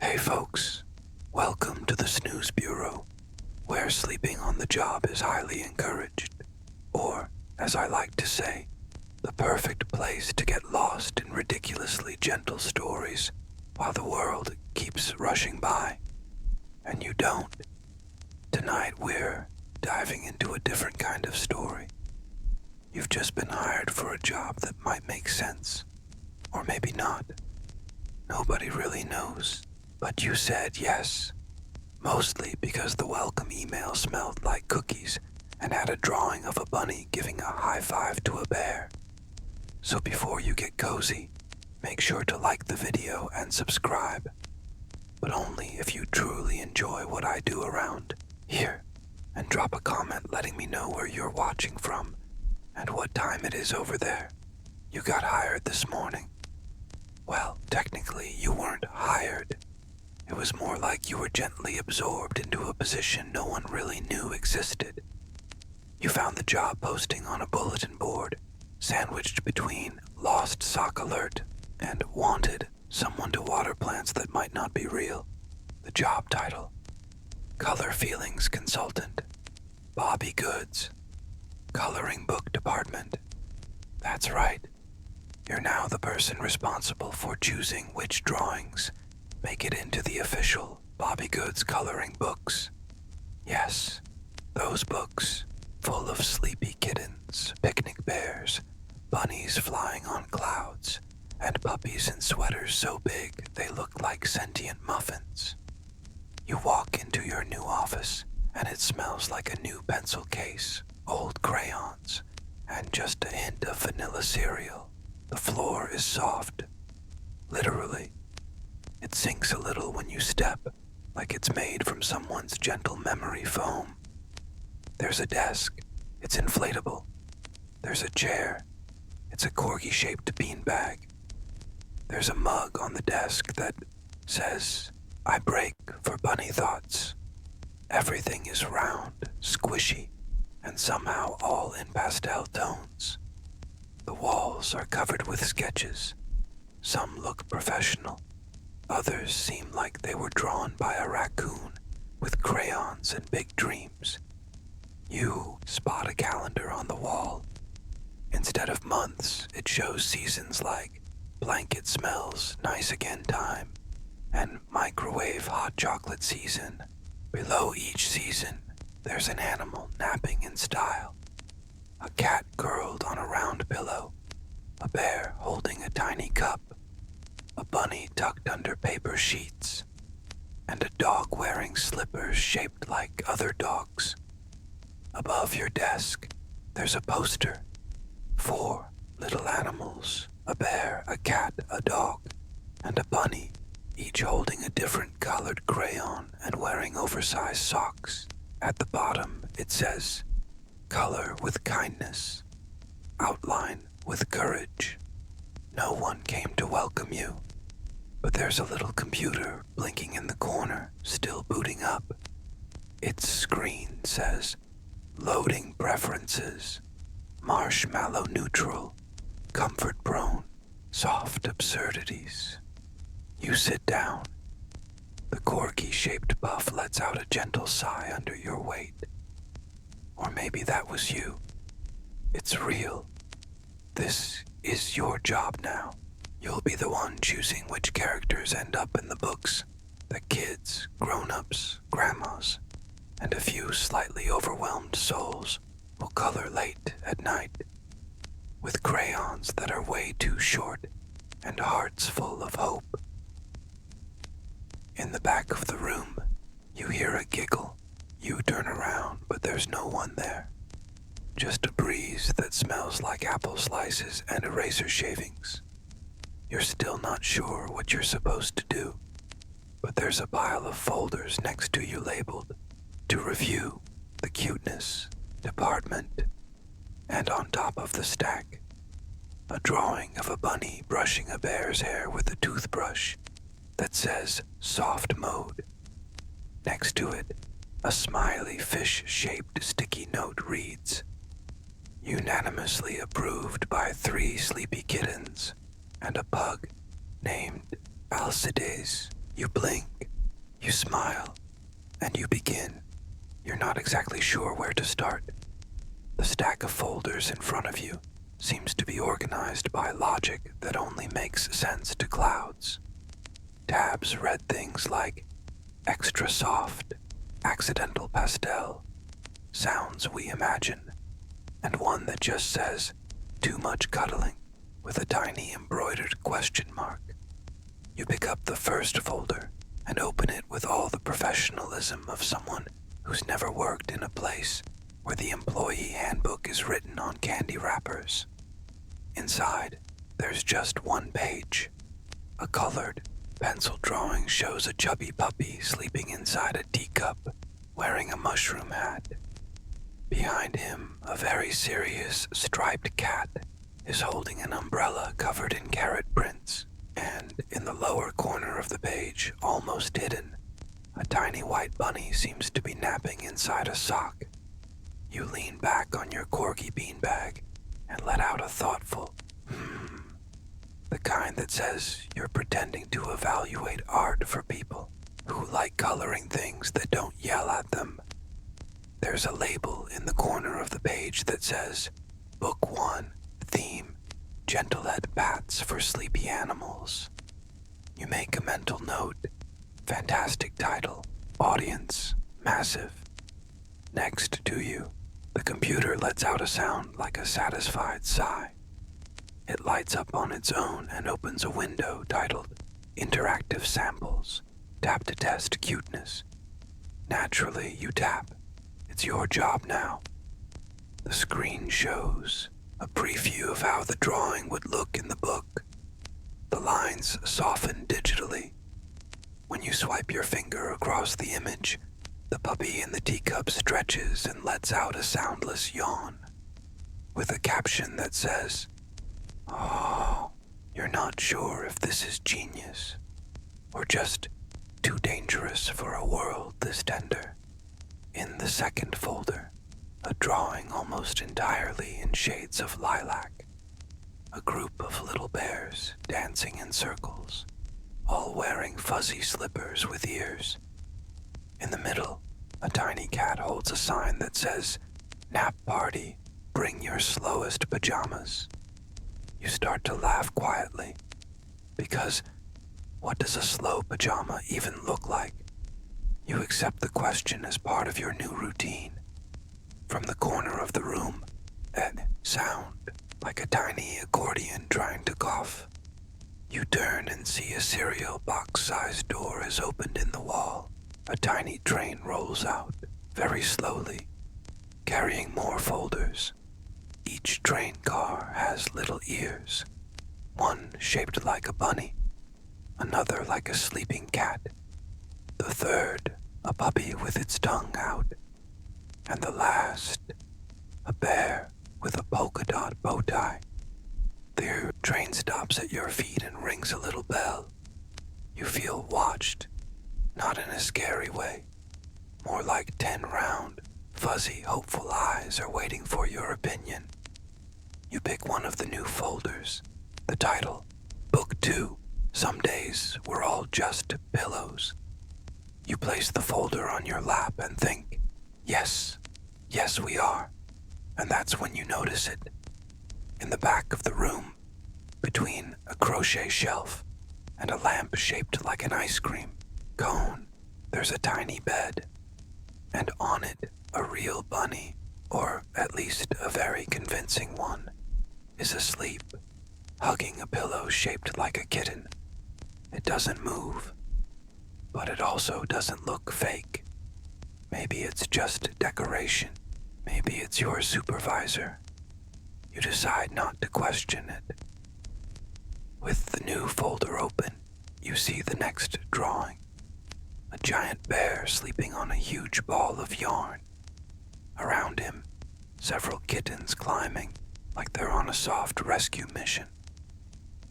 Hey folks, welcome to the Snooze Bureau, where sleeping on the job is highly encouraged, or, as I like to say, the perfect place to get lost in ridiculously gentle stories while the world keeps rushing by, and you don't. Tonight we're diving into a different kind of story. You've just been hired for a job that might make sense, or maybe not. Nobody really knows, but you said yes, mostly because the welcome email smelled like cookies and had a drawing of a bunny giving a high five to a bear. So before you get cozy, make sure to like the video and subscribe, but only if you truly enjoy what I do around here, and drop a comment letting me know where you're watching from and what time it is over there. You got hired this morning. Well, technically you weren't hired. It was more like you were gently absorbed into a position no one really knew existed. You found the job posting on a bulletin board, sandwiched between Lost Sock Alert and Wanted, someone to water plants that might not be real. The job title: Color Feelings Consultant, Bobbie Goods, Coloring Book Department. That's right. You're now the person responsible for choosing which drawings make it into the official Bobbie Goods coloring books. Yes, those books, full of sleepy kittens, picnic bears, bunnies flying on clouds, and puppies in sweaters so big they look like sentient muffins. You walk into your new office, and it smells like a new pencil case, old crayons, and just a hint of vanilla cereal. The floor is soft. Literally. It sinks a little when you step, like it's made from someone's gentle memory foam. There's a desk. It's inflatable. There's a chair. It's a corgi-shaped beanbag. There's a mug on the desk that says, "I break for bunny thoughts." Everything is round, squishy, and somehow all in pastel tones. The walls are covered with sketches. Some look professional. Others seem like they were drawn by a raccoon with crayons and big dreams. You spot a calendar on the wall. Instead of months, it shows seasons like blanket smells, nice again time, and microwave hot chocolate season. Below each season, there's an animal napping in style. A cat curled on a round pillow, a bear holding a tiny cup, a bunny tucked under paper sheets, and a dog wearing slippers shaped like other dogs. Above your desk, there's a poster. 4 little animals, a bear, a cat, a dog, and a bunny, each holding a different colored crayon and wearing oversized socks. At the bottom, it says, "Color with kindness. Outline with courage." No one came to welcome you, but there's a little computer blinking in the corner, still booting up. Its screen says, "Loading preferences. Marshmallow neutral. Comfort prone. Soft absurdities." You sit down. The corgi-shaped puff lets out a gentle sigh under your weight. Or maybe that was you. It's real. This is your job now. You'll be the one choosing which characters end up in the books. The kids, grown-ups, grandmas, and a few slightly overwhelmed souls will color late at night, with crayons that are way too short and hearts full of hope. In the back of the room, you hear a giggle. You turn around, but there's no one there. Just a breeze that smells like apple slices and eraser shavings. You're still not sure what you're supposed to do, but there's a pile of folders next to you labeled "To Review, the Cuteness Department," and on top of the stack, a drawing of a bunny brushing a bear's hair with a toothbrush that says "Soft Mode." Next to it, a smiley fish-shaped sticky note reads, "Unanimously approved by 3 sleepy kittens and a pug named Alcides. You blink, you smile, and you begin. You're not exactly sure where to start. The stack of folders in front of you seems to be organized by logic that only makes sense to clouds. Tabs read things like extra soft, accidental pastel, sounds we imagine, and one that just says too much cuddling with a tiny embroidered question mark. You pick up the first folder and open it with all the professionalism of someone who's never worked in a place where the employee handbook is written on candy wrappers. Inside, there's just one page. A colored pencil drawing shows a chubby puppy sleeping inside a teacup, wearing a mushroom hat. Behind him, a very serious striped cat is holding an umbrella covered in carrot prints, and in the lower corner of the page, almost hidden, a tiny white bunny seems to be napping inside a sock. You lean back on your corgi beanbag and let out a thoughtful the kind that says you're pretending to evaluate art for people who like coloring things that don't yell at them. There's a label in the corner of the page that says, Book 1, Theme, Gentlehead Bats for Sleepy Animals. You make a mental note. Fantastic title. Audience. Massive. Next to you, the computer lets out a sound like a satisfied sigh. It lights up on its own and opens a window titled Interactive Samples. Tap to test cuteness. Naturally, you tap. It's your job now. The screen shows a preview of how the drawing would look in the book. The lines soften digitally. When you swipe your finger across the image, the puppy in the teacup stretches and lets out a soundless yawn, with a caption that says, "Oh, you're not sure if this is genius, or just too dangerous for a world this tender." In the second folder, a drawing almost entirely in shades of lilac. A group of little bears dancing in circles, all wearing fuzzy slippers with ears. In the middle, a tiny cat holds a sign that says, "Nap party, bring your slowest pajamas." You start to laugh quietly, because what does a slow pajama even look like? You accept the question as part of your new routine. From the corner of the room, that sound like a tiny accordion trying to cough. You turn and see a cereal box-sized door is opened in the wall. A tiny train rolls out, very slowly, carrying more folders. Each train car has little ears, one shaped like a bunny, another like a sleeping cat, the third a puppy with its tongue out, and the last a bear with a polka dot bow tie. The train stops at your feet and rings a little bell. You feel watched, not in a scary way, more like 10 round, fuzzy, hopeful eyes are waiting for your opinion. You pick one of the new folders. The title, Book 2, Some Days We're All Just Pillows. You place the folder on your lap and think, yes, we are. And that's when you notice it. In the back of the room, between a crochet shelf and a lamp shaped like an ice cream cone, there's a tiny bed. And on it, a real bunny, or at least a very convincing one, is asleep, hugging a pillow shaped like a kitten. It doesn't move, but it also doesn't look fake. Maybe it's just decoration. Maybe it's your supervisor. You decide not to question it. With the new folder open, you see the next drawing. A giant bear sleeping on a huge ball of yarn. Around him, several kittens climbing like they're on a soft rescue mission.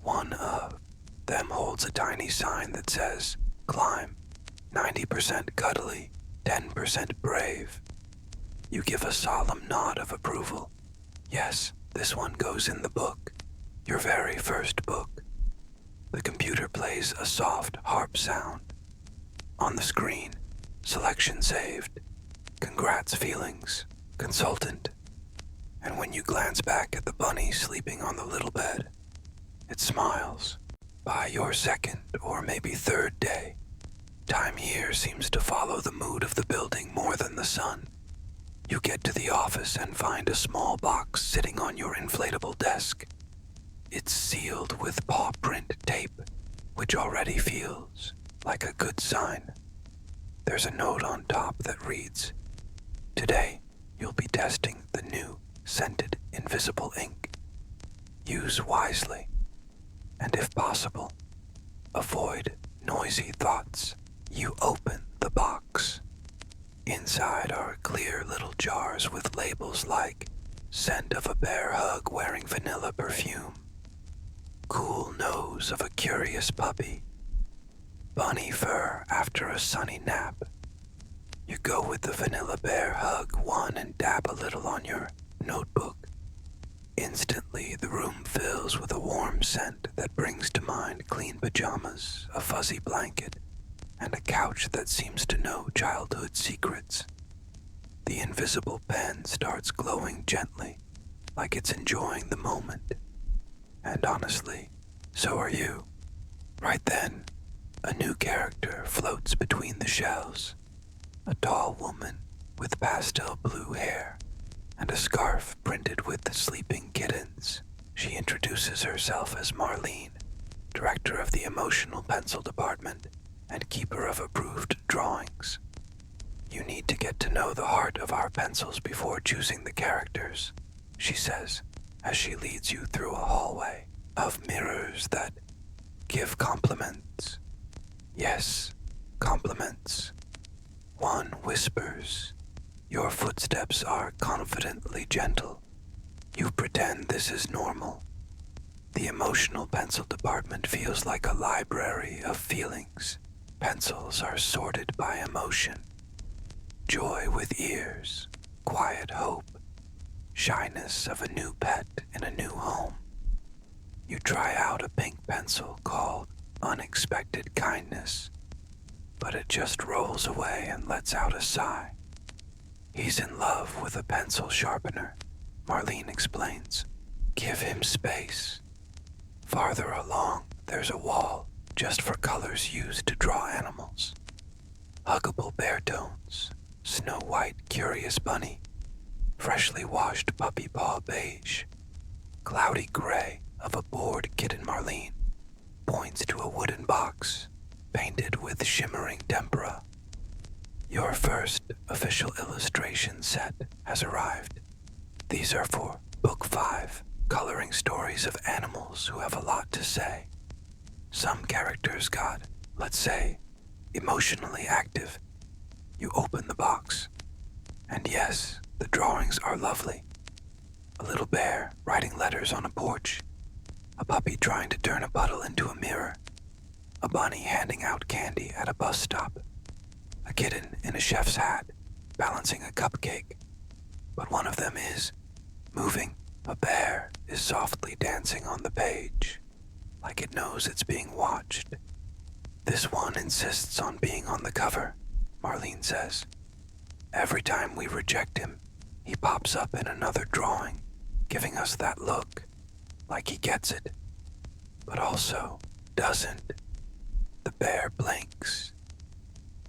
One of them holds a tiny sign that says, "Climb, 90% cuddly, 10% brave." You give a solemn nod of approval. Yes, this one goes in the book, your very first book. The computer plays a soft harp sound, On the screen, selection saved. Congrats feelings, consultant. And when you glance back at the bunny sleeping on the little bed, it smiles. By your second or maybe third day, time here seems to follow the mood of the building more than the sun. You get to the office and find a small box sitting on your inflatable desk. It's sealed with paw print tape, which already feels like a good sign. There's a note on top that reads, "Today, you'll be testing the new scented invisible ink. Use wisely, and if possible, avoid noisy thoughts." You open the box. Inside are clear little jars with labels like scent of a bear hug wearing vanilla perfume, cool nose of a curious puppy, bunny fur after a sunny nap. You go with the vanilla bear hug one and dab a little on your notebook. Instantly, the room fills with a warm scent that brings to mind clean pajamas, a fuzzy blanket, and a couch that seems to know childhood secrets. The invisible pen starts glowing gently, like it's enjoying the moment. And honestly, so are you. Right then, a new character floats between the shelves. A tall woman with pastel blue hair and a scarf printed with sleeping kittens. She introduces herself as Marlene, director of the emotional pencil department and keeper of approved drawings. "You need to get to know the heart of our pencils before choosing the characters," she says, as she leads you through a hallway of mirrors that give compliments. Yes, compliments. One whispers, "Your footsteps are confidently gentle." You pretend this is normal. The emotional pencil department feels like a library of feelings. Pencils are sorted by emotion. Joy with ears, quiet hope, shyness of a new pet in a new home. You try out a pink pencil called Unexpected Kindness, but it just rolls away and lets out a sigh. "He's in love with a pencil sharpener," Marlene explains. "Give him space." Farther along, there's a wall just for colors used to draw animals. Huggable bear tones, snow white curious bunny, freshly washed puppy paw beige, cloudy gray of a bored kitten. Marlene points to a wooden box painted with shimmering tempera. Your first official illustration set has arrived. These are for Book 5, coloring stories of animals who have a lot to say. Some characters got, let's say, emotionally active. You open the box, and yes, the drawings are lovely. A little bear writing letters on a porch, a puppy trying to turn a puddle into a mirror, a bunny handing out candy at a bus stop, a kitten in a chef's hat balancing a cupcake, but one of them is moving. A bear is softly dancing on the page, like it knows it's being watched. "This one insists on being on the cover," Marlene says. "Every time we reject him, he pops up in another drawing, giving us that look, like he gets it, but also doesn't." The bear blinks.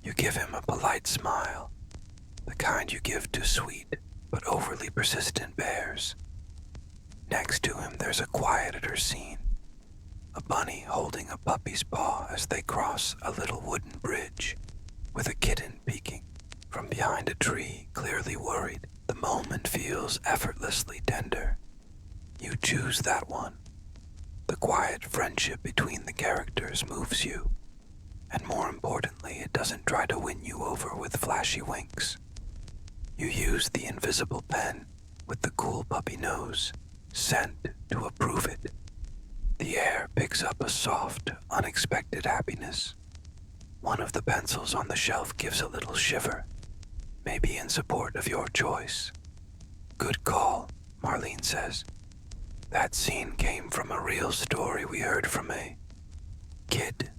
You give him a polite smile, the kind you give to sweet but overly persistent bears. Next to him, there's a quieter scene. A bunny holding a puppy's paw as they cross a little wooden bridge, with a kitten peeking from behind a tree, clearly worried. The moment feels effortlessly tender. You choose that one. The quiet friendship between the characters moves you, and more importantly, it doesn't try to win you over with flashy winks. You use the invisible pen with the cool puppy nose, scent to approve it. The air picks up a soft, unexpected happiness. One of the pencils on the shelf gives a little shiver, maybe in support of your choice. "Good call," Marlene says. "That scene came from a real story we heard from a kid.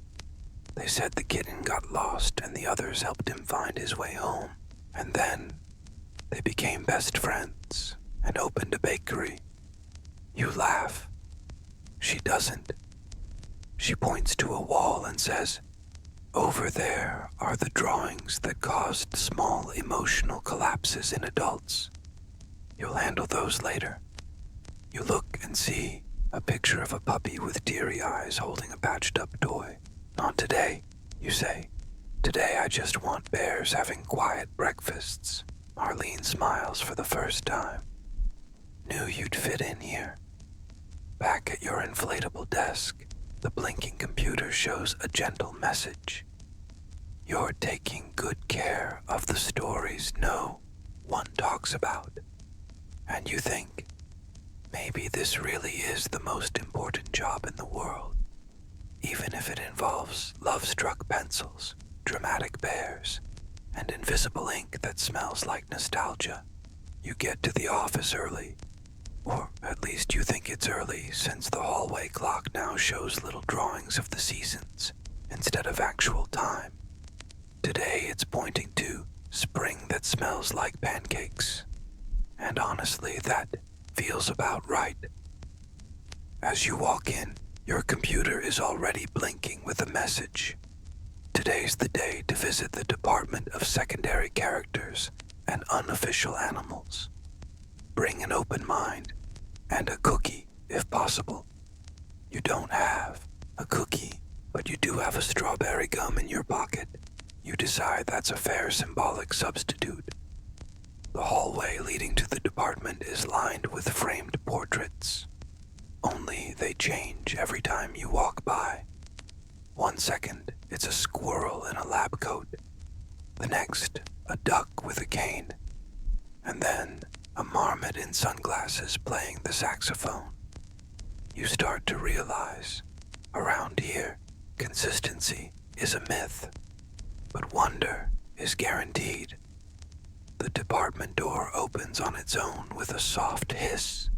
They said the kitten got lost and the others helped him find his way home. And then they became best friends and opened a bakery. You laugh. She doesn't. She points to a wall and says, "Over there are the drawings that caused small emotional collapses in adults. You'll handle those later." You look and see a picture of a puppy with teary eyes holding a patched-up toy. "Not today," you say. "Today I just want bears having quiet breakfasts." Marlene smiles for the first time. "Knew you'd fit in here." Back at your inflatable desk, the blinking computer shows a gentle message. You're taking good care of the stories no one talks about. And you think, maybe this really is the most important job in the world, even if it involves love-struck pencils, dramatic bears, and invisible ink that smells like nostalgia. You get to the office early, or at least you think it's early since the hallway clock now shows little drawings of the seasons instead of actual time. Today it's pointing to spring that smells like pancakes. And honestly, that feels about right. As you walk in, your computer is already blinking with a message. Today's the day to visit the Department of Secondary Characters and Unofficial Animals. Bring an open mind and a cookie, if possible. You don't have a cookie, but you do have a strawberry gum in your pocket. You decide that's a fair symbolic substitute. The hallway leading to the department is lined with framed portraits. Only they change every time you walk by. 1 second, it's a squirrel in a lab coat. The next, a duck with a cane. And then, a marmot in sunglasses playing the saxophone. You start to realize, around here, consistency is a myth, but wonder is guaranteed. The department door opens on its own with a soft hiss,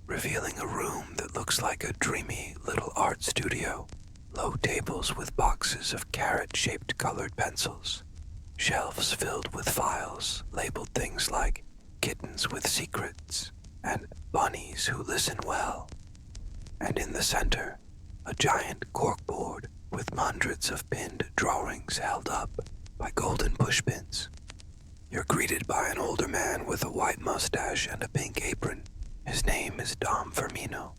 revealing a room that looks like a dreamy little art studio. Low tables with boxes of carrot-shaped colored pencils, shelves filled with files labeled things like kittens with secrets and bunnies who listen well. And in the center, a giant corkboard with hundreds of pinned drawings held up by golden pushpins. You're greeted by an older man with a white mustache and a pink apron. His name is Dom Firmino,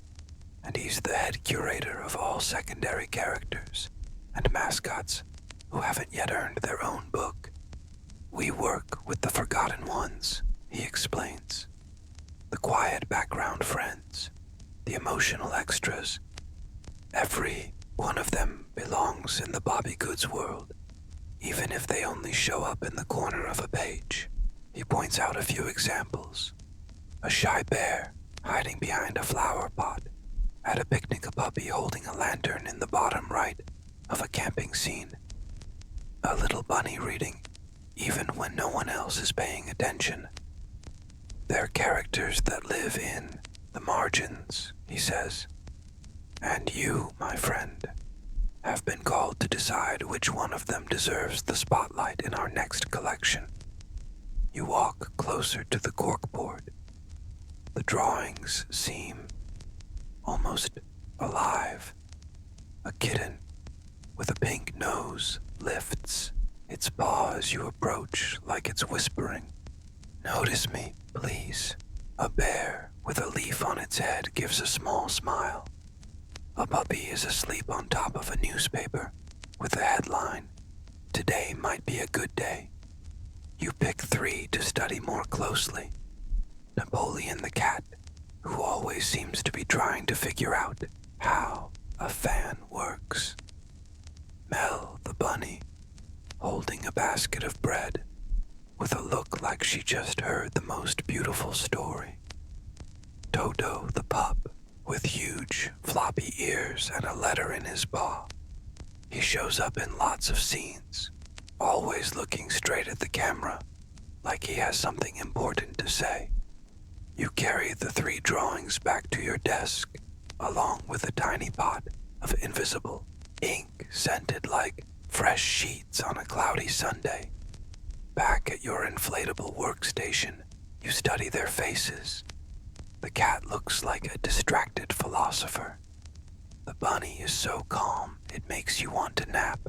and he's the head curator of all secondary characters and mascots who haven't yet earned their own book. "We work with the forgotten ones," he explains. "The quiet background friends, the emotional extras. Every one of them belongs in the Bobbie Goods world, even if they only show up in the corner of a page." He points out a few examples. A shy bear hiding behind a flower pot. At a picnic, a puppy holding a lantern in the bottom right of a camping scene. A little bunny reading, even when no one else is paying attention. "They're characters that live in the margins," he says. "And you, my friend, have been called to decide which one of them deserves the spotlight in our next collection." You walk closer to the corkboard. The drawings seem almost alive. A kitten with a pink nose lifts its paw as you approach, like it's whispering, "Notice me, please." A bear with a leaf on its head gives a small smile. A puppy is asleep on top of a newspaper with the headline, "Today might be a good day." You pick 3 to study more closely. Napoleon the cat, who always seems to be trying to figure out how a fan works. Mel the bunny, holding a basket of bread, with a look like she just heard the most beautiful story. Toto the pup, with huge, floppy ears and a letter in his paw. He shows up in lots of scenes, always looking straight at the camera, like he has something important to say. You carry the 3 drawings back to your desk, along with a tiny pot of invisible ink scented like Fresh sheets on a cloudy Sunday. Back at your inflatable workstation, you study their faces. The cat looks like a distracted philosopher. The bunny is so calm it makes you want to nap.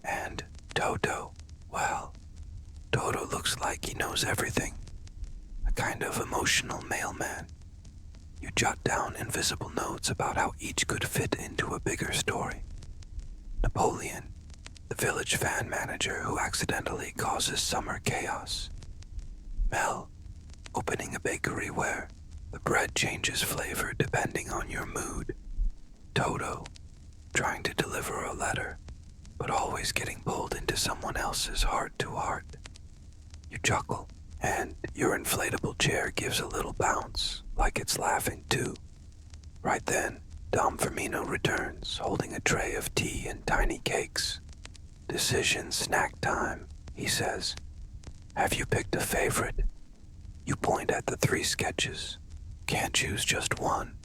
And Toto, well, Toto looks like he knows everything. A kind of emotional mailman. You jot down invisible notes about how each could fit into a bigger story. Napoleon, the village fan manager who accidentally causes summer chaos. Mel, opening a bakery where the bread changes flavor depending on your mood. Toto, trying to deliver a letter, but always getting pulled into someone else's heart-to-heart. You chuckle, and your inflatable chair gives a little bounce, like it's laughing too. Right then, Dom Firmino returns, holding a tray of tea and tiny cakes. "Decision snack time," he says. "Have you picked a favorite?" You point at the 3 sketches. Can't choose just one.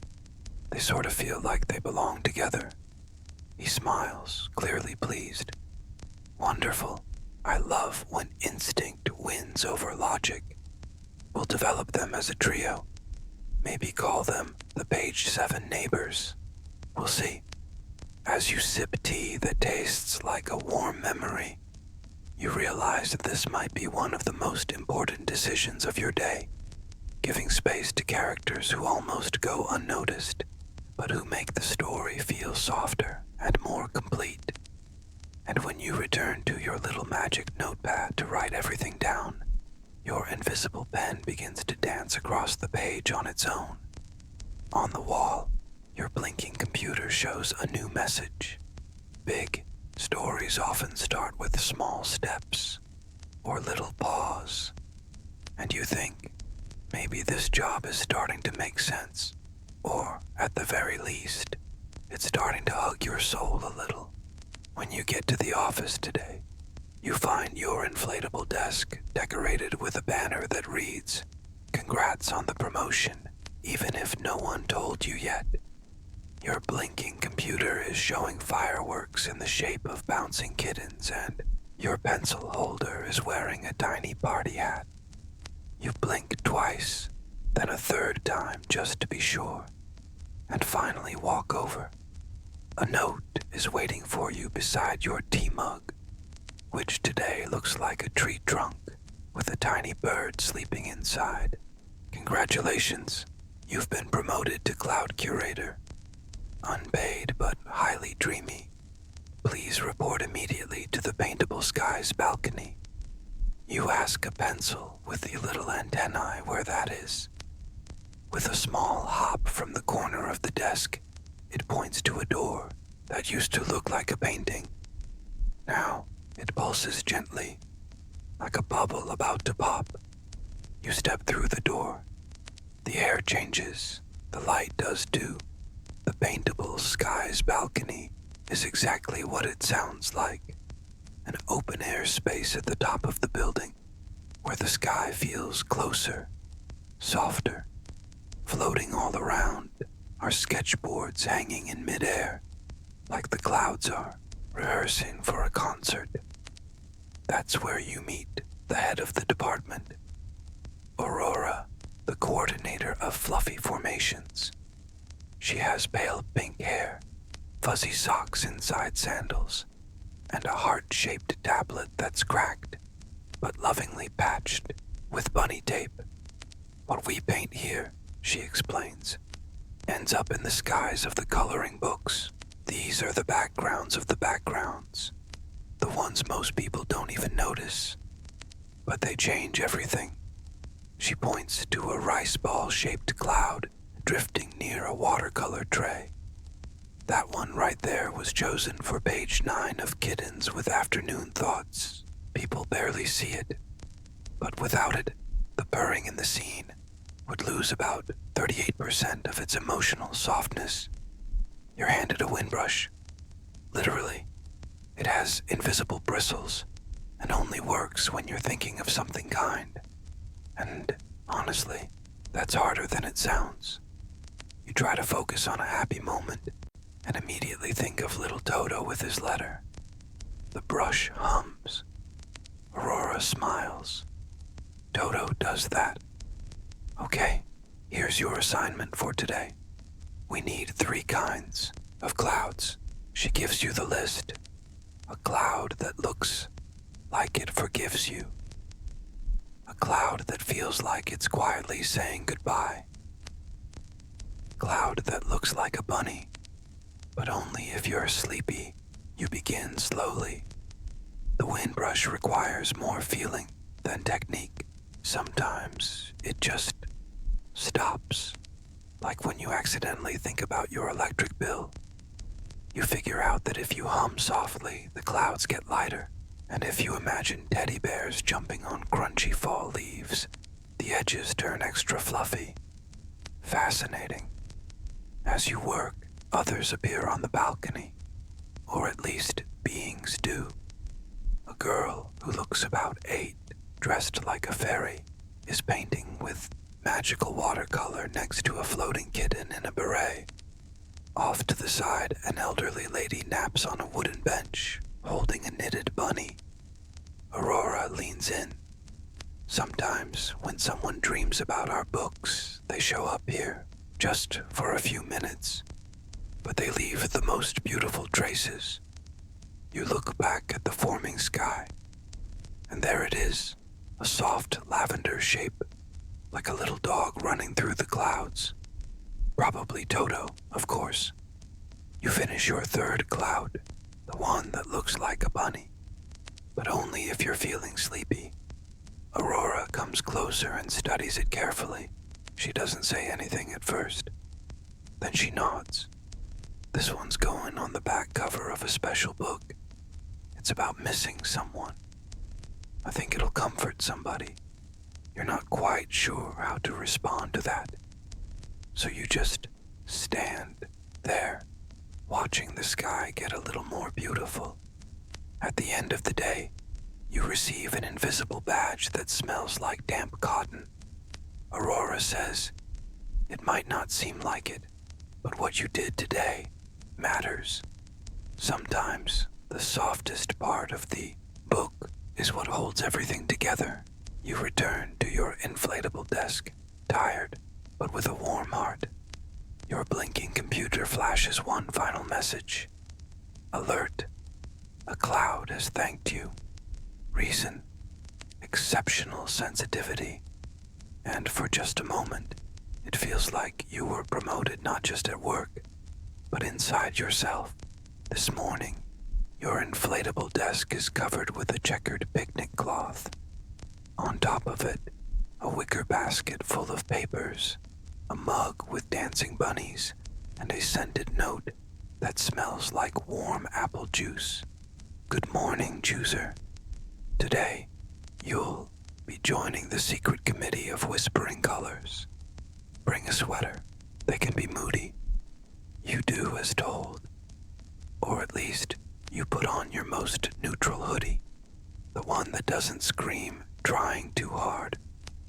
They sort of feel like they belong together. He smiles, clearly pleased. "Wonderful. I love when instinct wins over logic. We'll develop them as a trio. Maybe call them the Page 7 Neighbors. We'll see." As you sip tea that tastes like a warm memory, you realize that this might be one of the most important decisions of your day, giving space to characters who almost go unnoticed, but who make the story feel softer and more complete. And when you return to your little magic notepad to write everything down, your invisible pen begins to dance across the page on its own. On the wall, your blinking computer shows a new message. Big stories often start with small steps or little pause, and you think, maybe this job is starting to make sense, or at the very least, it's starting to hug your soul a little. When you get to the office today, you find your inflatable desk decorated with a banner that reads, "Congrats on the promotion, even if no one told you yet." Your blinking computer is showing fireworks in the shape of bouncing kittens, and your pencil holder is wearing a tiny party hat. You blink twice, then a third time just to be sure, and finally walk over. A note is waiting for you beside your tea mug, which today looks like a tree trunk with a tiny bird sleeping inside. "Congratulations, you've been promoted to Cloud Curator. Unpaid but highly dreamy. Please report immediately to the Paintable Skies balcony." You ask a pencil with the little antennae where that is. With a small hop from the corner of the desk, it points to a door that used to look like a painting. Now it pulses gently, like a bubble about to pop. You step through the door. The air changes. The light does too. The Paintable Skies balcony is exactly what it sounds like. An open-air space at the top of the building, where the sky feels closer, softer. Floating all around are sketchboards hanging in midair, like the clouds are, rehearsing for a concert. That's where you meet the head of the department, Aurora, the coordinator of fluffy formations. She has pale pink hair, fuzzy socks inside sandals, and a heart-shaped tablet that's cracked, but lovingly patched with bunny tape. "What we paint here," she explains, "ends up in the skies of the coloring books. These are the backgrounds of the backgrounds, the ones most people don't even notice, but they change everything." She points to a rice ball-shaped cloud drifting near a watercolor tray. "That one right there was chosen for page 9 of Kittens with Afternoon Thoughts. People barely see it, but without it, the purring in the scene would lose about 38% of its emotional softness." You're handed a windbrush. Literally, it has invisible bristles and only works when you're thinking of something kind. And honestly, that's harder than it sounds. You try to focus on a happy moment and immediately think of little Toto with his letter. The brush hums. Aurora smiles. Toto does that. Okay, here's your assignment for today. We need 3 kinds of clouds. She gives you the list. A cloud that looks like it forgives you. A cloud that feels like it's quietly saying goodbye. Cloud that looks like a bunny, but only if you're sleepy, you begin slowly. The wind brush requires more feeling than technique. Sometimes it just stops, like when you accidentally think about your electric bill. You figure out that if you hum softly, the clouds get lighter, and if you imagine teddy bears jumping on crunchy fall leaves, the edges turn extra fluffy. Fascinating. As you work, others appear on the balcony, or at least beings do. A girl who looks about 8, dressed like a fairy, is painting with magical watercolor next to a floating kitten in a beret. Off to the side, an elderly lady naps on a wooden bench, holding a knitted bunny. Aurora leans in. Sometimes, when someone dreams about our books, they show up here, just for a few minutes. But they leave the most beautiful traces. You look back at the forming sky, and there it is, a soft lavender shape, like a little dog running through the clouds. Probably Toto, of course. You finish your 3rd cloud, the one that looks like a bunny, but only if you're feeling sleepy. Aurora comes closer and studies it carefully. She doesn't say anything at first. Then she nods. This one's going on the back cover of a special book. It's about missing someone. I think it'll comfort somebody. You're not quite sure how to respond to that. So you just stand there, watching the sky get a little more beautiful. At the end of the day, you receive an invisible badge that smells like damp cotton. Aurora says, "It might not seem like it, but what you did today matters." Sometimes the softest part of the book is what holds everything together. You return to your inflatable desk, tired, but with a warm heart. Your blinking computer flashes one final message. Alert. A cloud has thanked you. Reason. Exceptional sensitivity. And for just a moment, it feels like you were promoted not just at work, but inside yourself. This morning, your inflatable desk is covered with a checkered picnic cloth. On top of it, a wicker basket full of papers, a mug with dancing bunnies, and a scented note that smells like warm apple juice. Good morning, chooser. Today, you'll be joining the secret committee of whispering colors. Bring a sweater. They can be moody. You do as told. Or at least, you put on your most neutral hoodie. The one that doesn't scream trying too hard,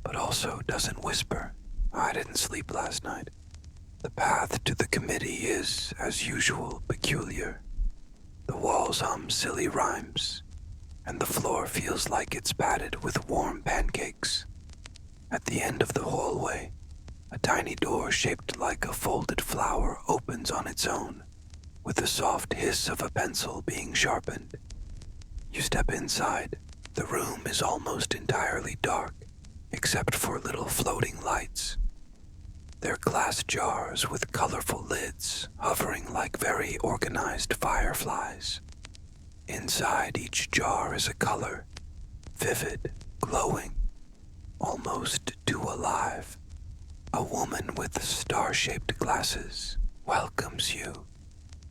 but also doesn't whisper, "I didn't sleep last night." The path to the committee is, as usual, peculiar. The walls hum silly rhymes, and the floor feels like it's padded with warm pancakes. At the end of the hallway, a tiny door shaped like a folded flower opens on its own, with the soft hiss of a pencil being sharpened. You step inside. The room is almost entirely dark, except for little floating lights. They're glass jars with colorful lids hovering like very organized fireflies. Inside each jar is a color, vivid, glowing, almost too alive. A woman with star-shaped glasses welcomes you.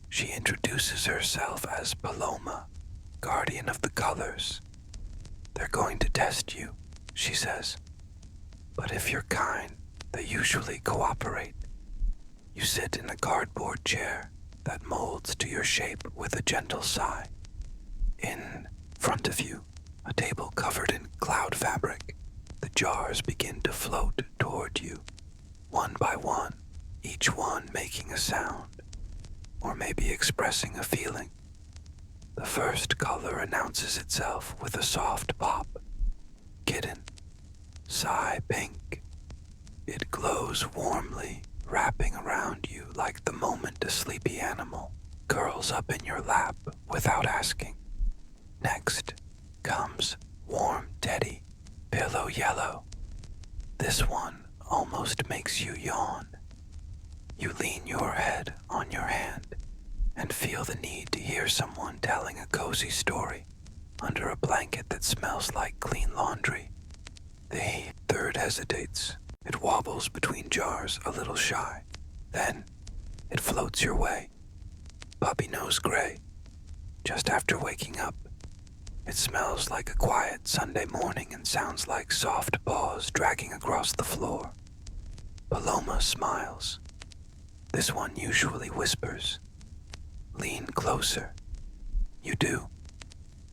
She introduces herself as Paloma, guardian of the colors. "They're going to test you," she says. "But if you're kind, they usually cooperate." You sit in a cardboard chair that molds to your shape with a gentle sigh. In front of you, a table covered in cloud fabric. The jars begin to float toward you, one by one, each one making a sound, or maybe expressing a feeling. The first color announces itself with a soft pop. Kitten, Psy Pink. It glows warmly, wrapping around you like the moment a sleepy animal curls up in your lap without asking. Next comes Warm Teddy, Pillow Yellow. This one almost makes you yawn. You lean your head on your hand and feel the need to hear someone telling a cozy story under a blanket that smells like clean laundry. The third hesitates. It wobbles between jars a little shy. Then it floats your way. Puppy Nose Gray. Just after waking up, it smells like a quiet Sunday morning and sounds like soft paws dragging across the floor. Paloma Smiles. This one usually whispers. Lean closer. You do.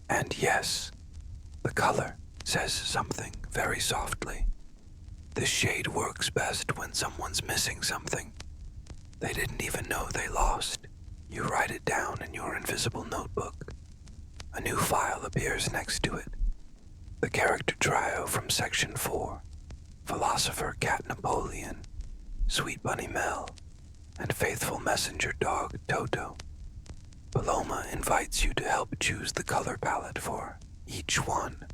And yes, the color says something very softly. This shade works best when someone's missing something. They didn't even know they lost. You write it down in your invisible notebook. A new file appears next to it. The character trio from Section 4, Philosopher Cat Napoleon, Sweet Bunny Mel, and faithful messenger dog Toto. Paloma invites you to help choose the color palette for each one,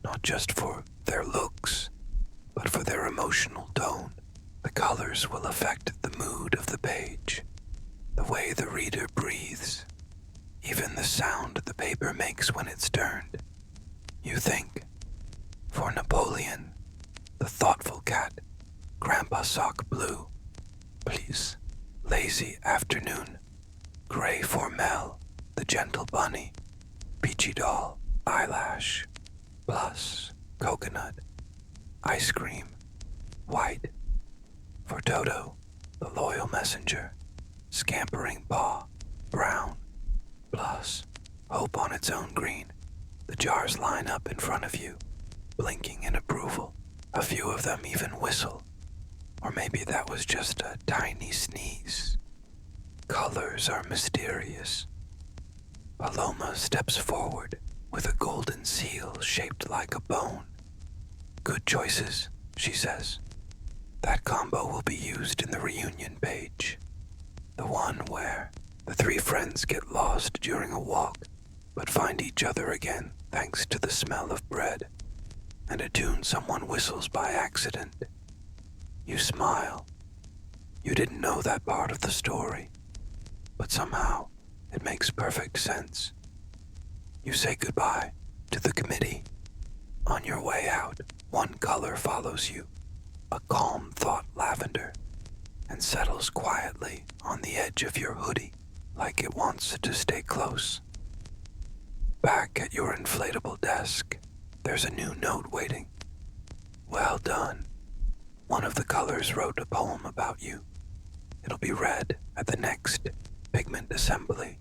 not just for their looks, but for their emotional tone. The colors will affect the mood of the page, the way the reader breathes, even the sound the paper makes when it's turned. You think, for Napoleon, the thoughtful cat, Grandpa Sock Blue, please, Lazy Afternoon, Gray for Mel, the gentle bunny, Peachy Doll, Eyelash, Plus, Coconut, Ice Cream, White. For Toto, the loyal messenger, Scampering Paw, Brown, Plus, Hope on its own green. The jars line up in front of you, blinking in approval. A few of them even whistle. Or maybe that was just a tiny sneeze. Colors are mysterious. Paloma steps forward with a golden seal shaped like a bone. Good choices, she says. That combo will be used in the reunion page. The one where the three friends get lost during a walk, but find each other again thanks to the smell of bread and a tune someone whistles by accident. You smile. You didn't know that part of the story, but somehow it makes perfect sense. You say goodbye to the committee. On your way out, one color follows you, a calm thought lavender, and settles quietly on the edge of your hoodie like it wants to stay close. Back at your inflatable desk, there's a new note waiting. Well done. One of the colors wrote a poem about you. It'll be read at the next pigment assembly.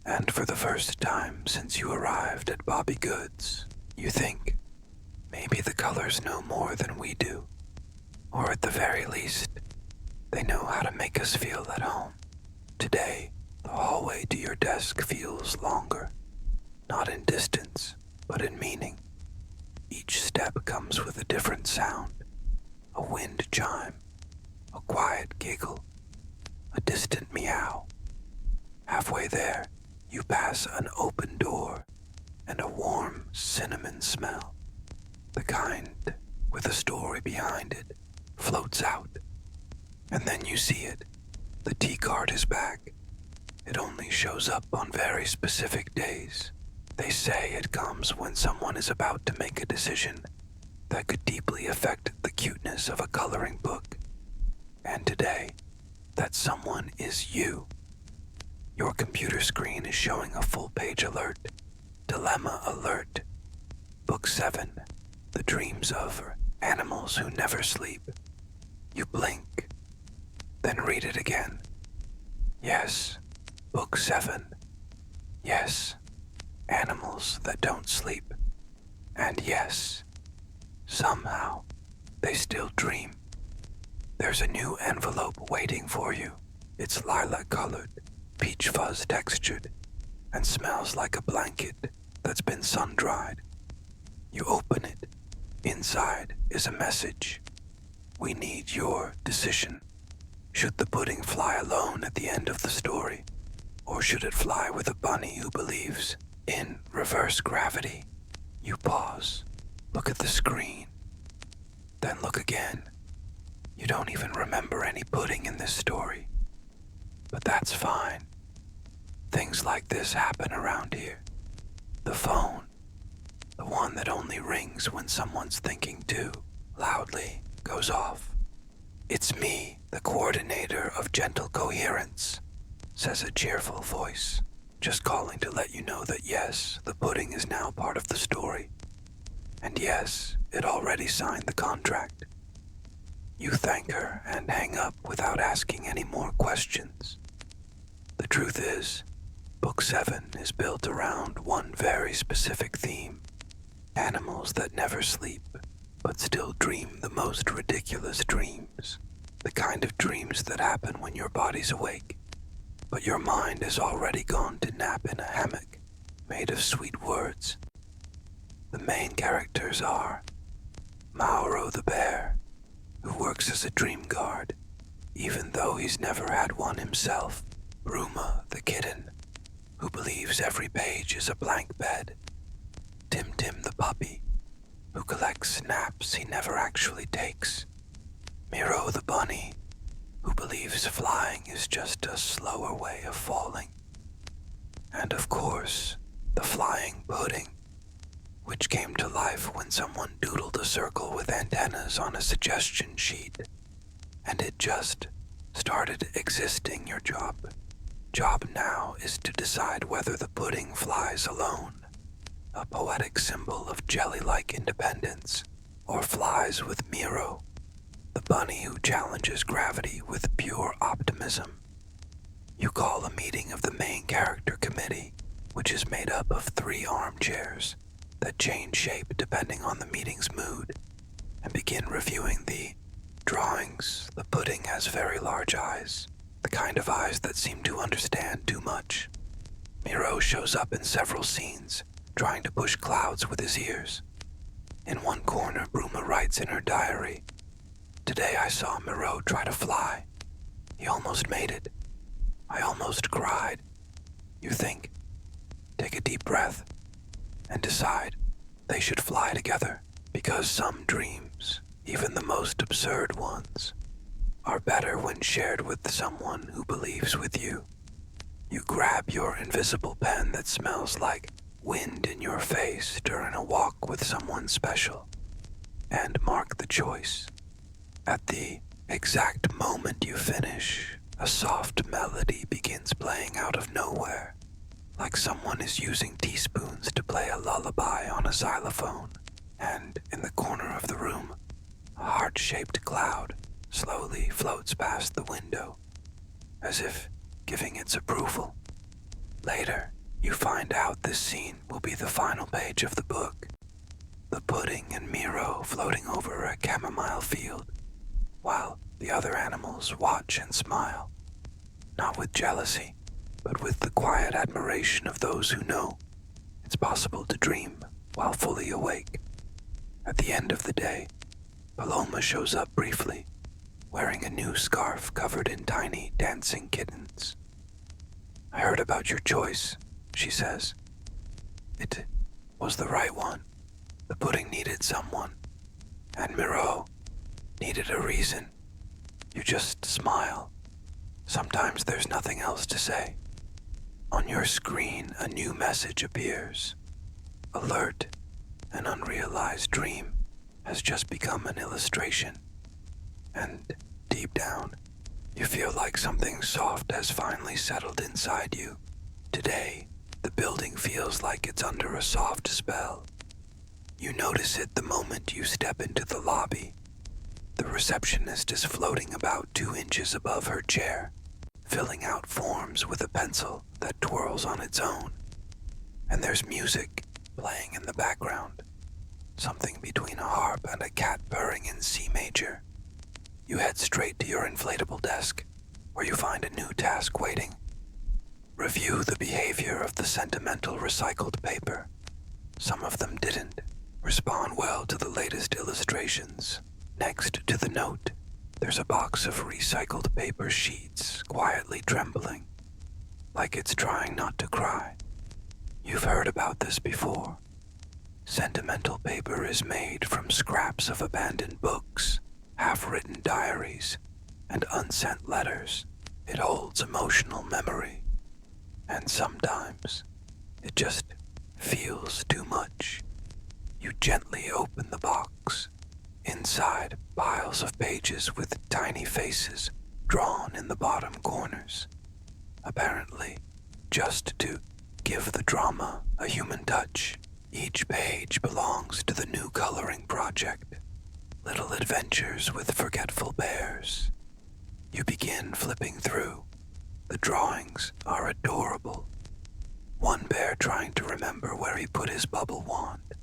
And for the first time since you arrived at Bobbie Goods, you think, maybe the colors know more than we do. Or at the very least, they know how to make us feel at home. Today, the hallway to your desk feels longer, not in distance, but in meaning. Each step comes with a different sound. A wind chime, a quiet giggle, a distant meow. Halfway there, you pass an open door and a warm cinnamon smell. The kind with a story behind it floats out. And then you see it. The tea cart is back. It only shows up on very specific days. They say it comes when someone is about to make a decision that could deeply affect the cuteness of a coloring book. And today, that someone is you. Your computer screen is showing a full-page alert. Dilemma alert. Book 7. The Dreams of Animals Who Never Sleep. You blink, then read it again. Yes, Book 7. Yes, Animals That Don't Sleep. And yes, somehow, they still dream. There's a new envelope waiting for you. It's lilac-colored, peach fuzz textured, and smells like a blanket that's been sun-dried. You open it. Inside is a message. We need your decision. Should the pudding fly alone at the end of the story? Or should it fly with a bunny who believes in reverse gravity? You pause, look at the screen, then look again. You don't even remember any pudding in this story. But that's fine. Things like this happen around here. The phone, the one that only rings when someone's thinking too loudly, goes off. "It's me, the coordinator of gentle coherence," says a cheerful voice, just calling to let you know that yes, the pudding is now part of the story. And yes, it already signed the contract. You thank her and hang up without asking any more questions. The truth is, Book 7 is built around one very specific theme: animals that never sleep, but still dream the most ridiculous dreams. The kind of dreams that happen when your body's awake, but your mind has already gone to nap in a hammock made of sweet words. The main characters are Mauro the bear, who works as a dream guard, even though he's never had one himself. Ruma the kitten, who believes every page is a blank bed. Tim Tim the puppy, who collects naps he never actually takes. Miro the bunny, who believes flying is just a slower way of falling. And of course, the flying pudding, which came to life when someone doodled a circle with antennas on a suggestion sheet, and it just started existing. Your job now is to decide whether the pudding flies alone, a poetic symbol of jelly-like independence, or flies with Miro, the bunny who challenges gravity with pure optimism. You call a meeting of the main character committee, which is made up of 3 armchairs that change shape depending on the meeting's mood, and begin reviewing the drawings. The pudding has very large eyes, the kind of eyes that seem to understand too much. Miro shows up in several scenes, trying to push clouds with his ears. In one corner, Bruma writes in her diary, "Today I saw Miro try to fly. He almost made it. I almost cried." You think, take a deep breath, and decide they should fly together, because some dreams, even the most absurd ones, are better when shared with someone who believes with you. You grab your invisible pen that smells like wind in your face during a walk with someone special, and mark the choice. At the exact moment you finish, a soft melody begins playing out of nowhere, like someone is using teaspoons to play a lullaby on a xylophone, and in the corner of the room, a heart-shaped cloud slowly floats past the window, as if giving its approval. Later, you find out this scene will be the final page of the book. The pudding and Miro floating over a chamomile field, while the other animals watch and smile, not with jealousy, but with the quiet admiration of those who know it's possible to dream while fully awake. At the end of the day, Paloma shows up briefly, wearing a new scarf covered in tiny dancing kittens. "I heard about your choice," she says. "It was the right one. The pudding needed someone, and Miro needed a reason." You just smile. Sometimes there's nothing else to say. On your screen, a new message appears. Alert, an unrealized dream has just become an illustration. And deep down, you feel like something soft has finally settled inside you. Today, the building feels like it's under a soft spell. You notice it the moment you step into the lobby. The receptionist is floating about 2 inches above her chair, filling out forms with a pencil that twirls on its own. And there's music playing in the background, something between a harp and a cat purring in C major. You head straight to your inflatable desk, where you find a new task waiting. Review the behavior of the sentimental recycled paper. Some of them didn't respond well to the latest illustrations. Next to the note, there's a box of recycled paper sheets quietly trembling, like it's trying not to cry. You've heard about this before. Sentimental paper is made from scraps of abandoned books, half-written diaries, and unsent letters. It holds emotional memory, and sometimes it just feels too much. You gently open the box. Inside, piles of pages with tiny faces drawn in the bottom corners. Apparently, just to give the drama a human touch. Each page belongs to the new coloring project, Little Adventures with Forgetful Bears. You begin flipping through. The drawings are adorable. One bear trying to remember where he put his bubble wand.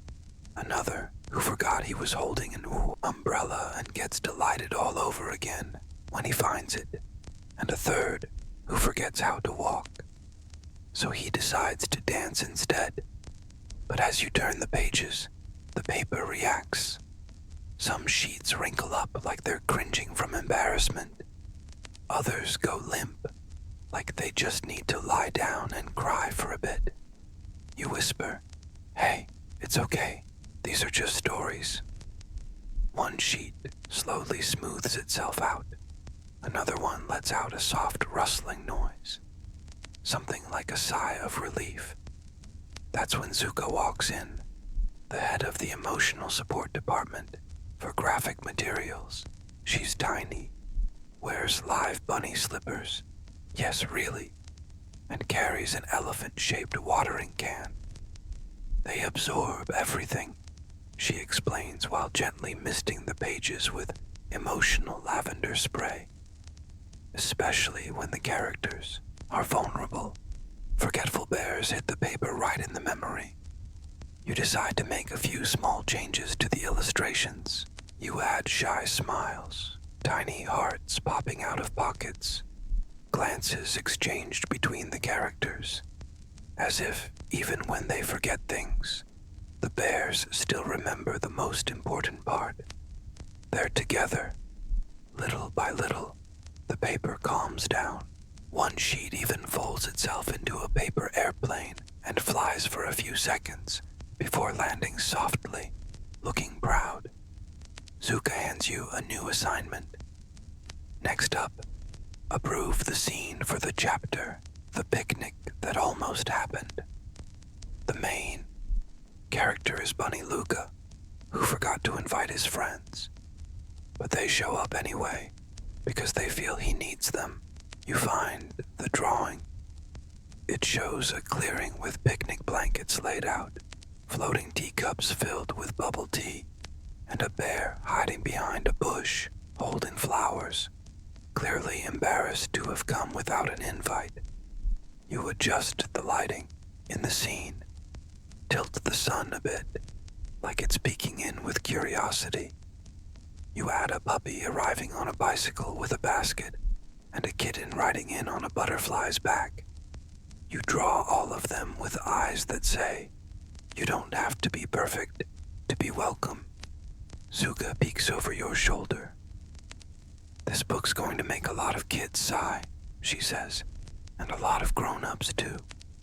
Another who forgot he was holding an umbrella and gets delighted all over again when he finds it. And a third who forgets how to walk. So he decides to dance instead. But as you turn the pages, the paper reacts. Some sheets wrinkle up like they're cringing from embarrassment. Others go limp, like they just need to lie down and cry for a bit. You whisper, "Hey, it's okay. These are just stories." One sheet slowly smooths itself out. Another one lets out a soft rustling noise. Something like a sigh of relief. That's when Zuka walks in, the head of the emotional support department for graphic materials. She's tiny, wears live bunny slippers, yes really, and carries an elephant-shaped watering can. They absorb everything, she explains while gently misting the pages with emotional lavender spray. Especially when the characters are vulnerable. Forgetful bears hit the paper right in the memory. You decide to make a few small changes to the illustrations. You add shy smiles, tiny hearts popping out of pockets, glances exchanged between the characters, as if even when they forget things, the bears still remember the most important part. They're together. Little by little, the paper calms down. One sheet even folds itself into a paper airplane and flies for a few seconds before landing softly, looking proud. Zuka hands you a new assignment. Next up, approve the scene for the chapter, The Picnic That Almost Happened. The main character is Bunny Luca, who forgot to invite his friends. But they show up anyway, because they feel he needs them. You find the drawing. It shows a clearing with picnic blankets laid out, floating teacups filled with bubble tea, and a bear hiding behind a bush, holding flowers, clearly embarrassed to have come without an invite. You adjust the lighting in the scene, tilt the sun a bit, like it's peeking in with curiosity. You add a puppy arriving on a bicycle with a basket, and a kitten riding in on a butterfly's back. You draw all of them with eyes that say, "You don't have to be perfect to be welcome." Zuka peeks over your shoulder. "This book's going to make a lot of kids sigh," she says, "and a lot of grown-ups too."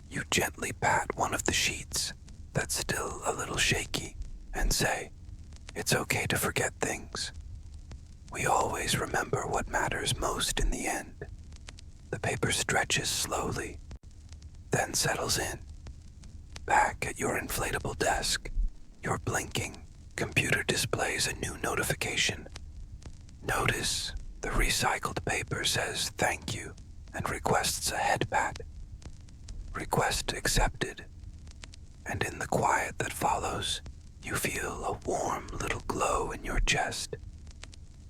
You gently pat one of the sheets that's still a little shaky and say, "It's okay to forget things. We always remember what matters most in the end." The paper stretches slowly, then settles in. Back at your inflatable desk, your blinking computer displays a new notification. Notice the recycled paper says thank you and requests a head pat. Request accepted. And in the quiet that follows, you feel a warm little glow in your chest.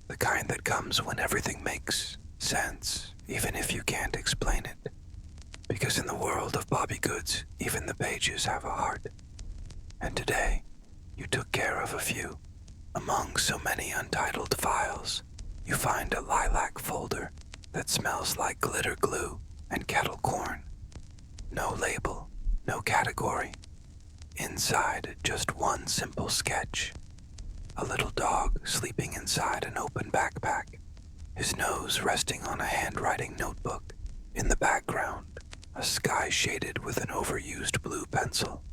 The kind that comes when everything makes sense, even if you can't explain it. Because in the world of Bobbie Goods, even the pages have a heart. And today, you took care of a few. Among so many untitled files, you find a lilac folder that smells like glitter glue and kettle corn. No label, no category. Inside, just one simple sketch. A little dog sleeping inside an open backpack, his nose resting on a handwriting notebook. In the background, a sky shaded with an overused blue pencil,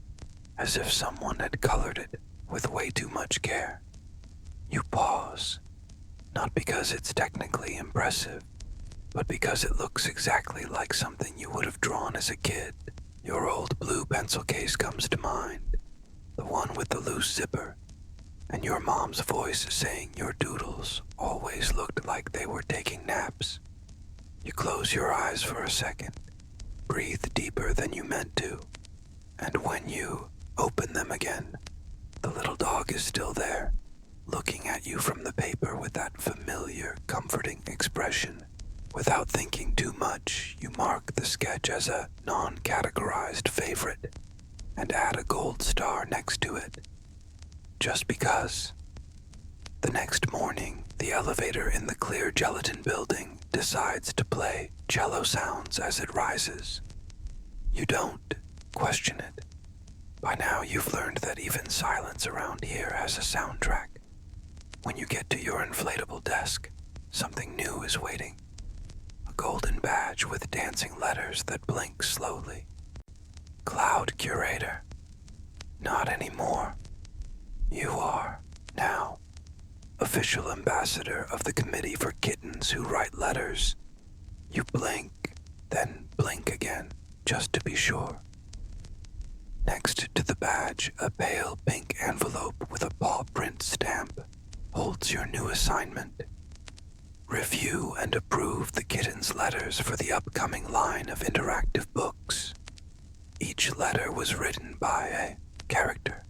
as if someone had colored it with way too much care. You pause, not because it's technically impressive, but because it looks exactly like something you would have drawn as a kid. Your old blue pencil case comes to mind, the one with the loose zipper, and your mom's voice saying your doodles always looked like they were taking naps. You close your eyes for a second, breathe deeper than you meant to, and when you open them again, the little dog is still there, looking at you from the paper with that familiar, comforting expression. Without thinking too much, you mark the sketch as a non-categorized favorite and add a gold star next to it. Just because. The next morning, the elevator in the clear gelatin building decides to play cello sounds as it rises. You don't question it. By now you've learned that even silence around here has a soundtrack. When you get to your inflatable desk, something new is waiting. A golden badge with dancing letters that blink slowly. Cloud Curator. Not anymore. You are, now, official ambassador of the Committee for Kittens Who Write Letters. You blink, then blink again, just to be sure. Next to the badge, a pale pink envelope with a paw print stamp holds your new assignment. Review and approve the kittens' letters for the upcoming line of interactive books. Each letter was written by a character.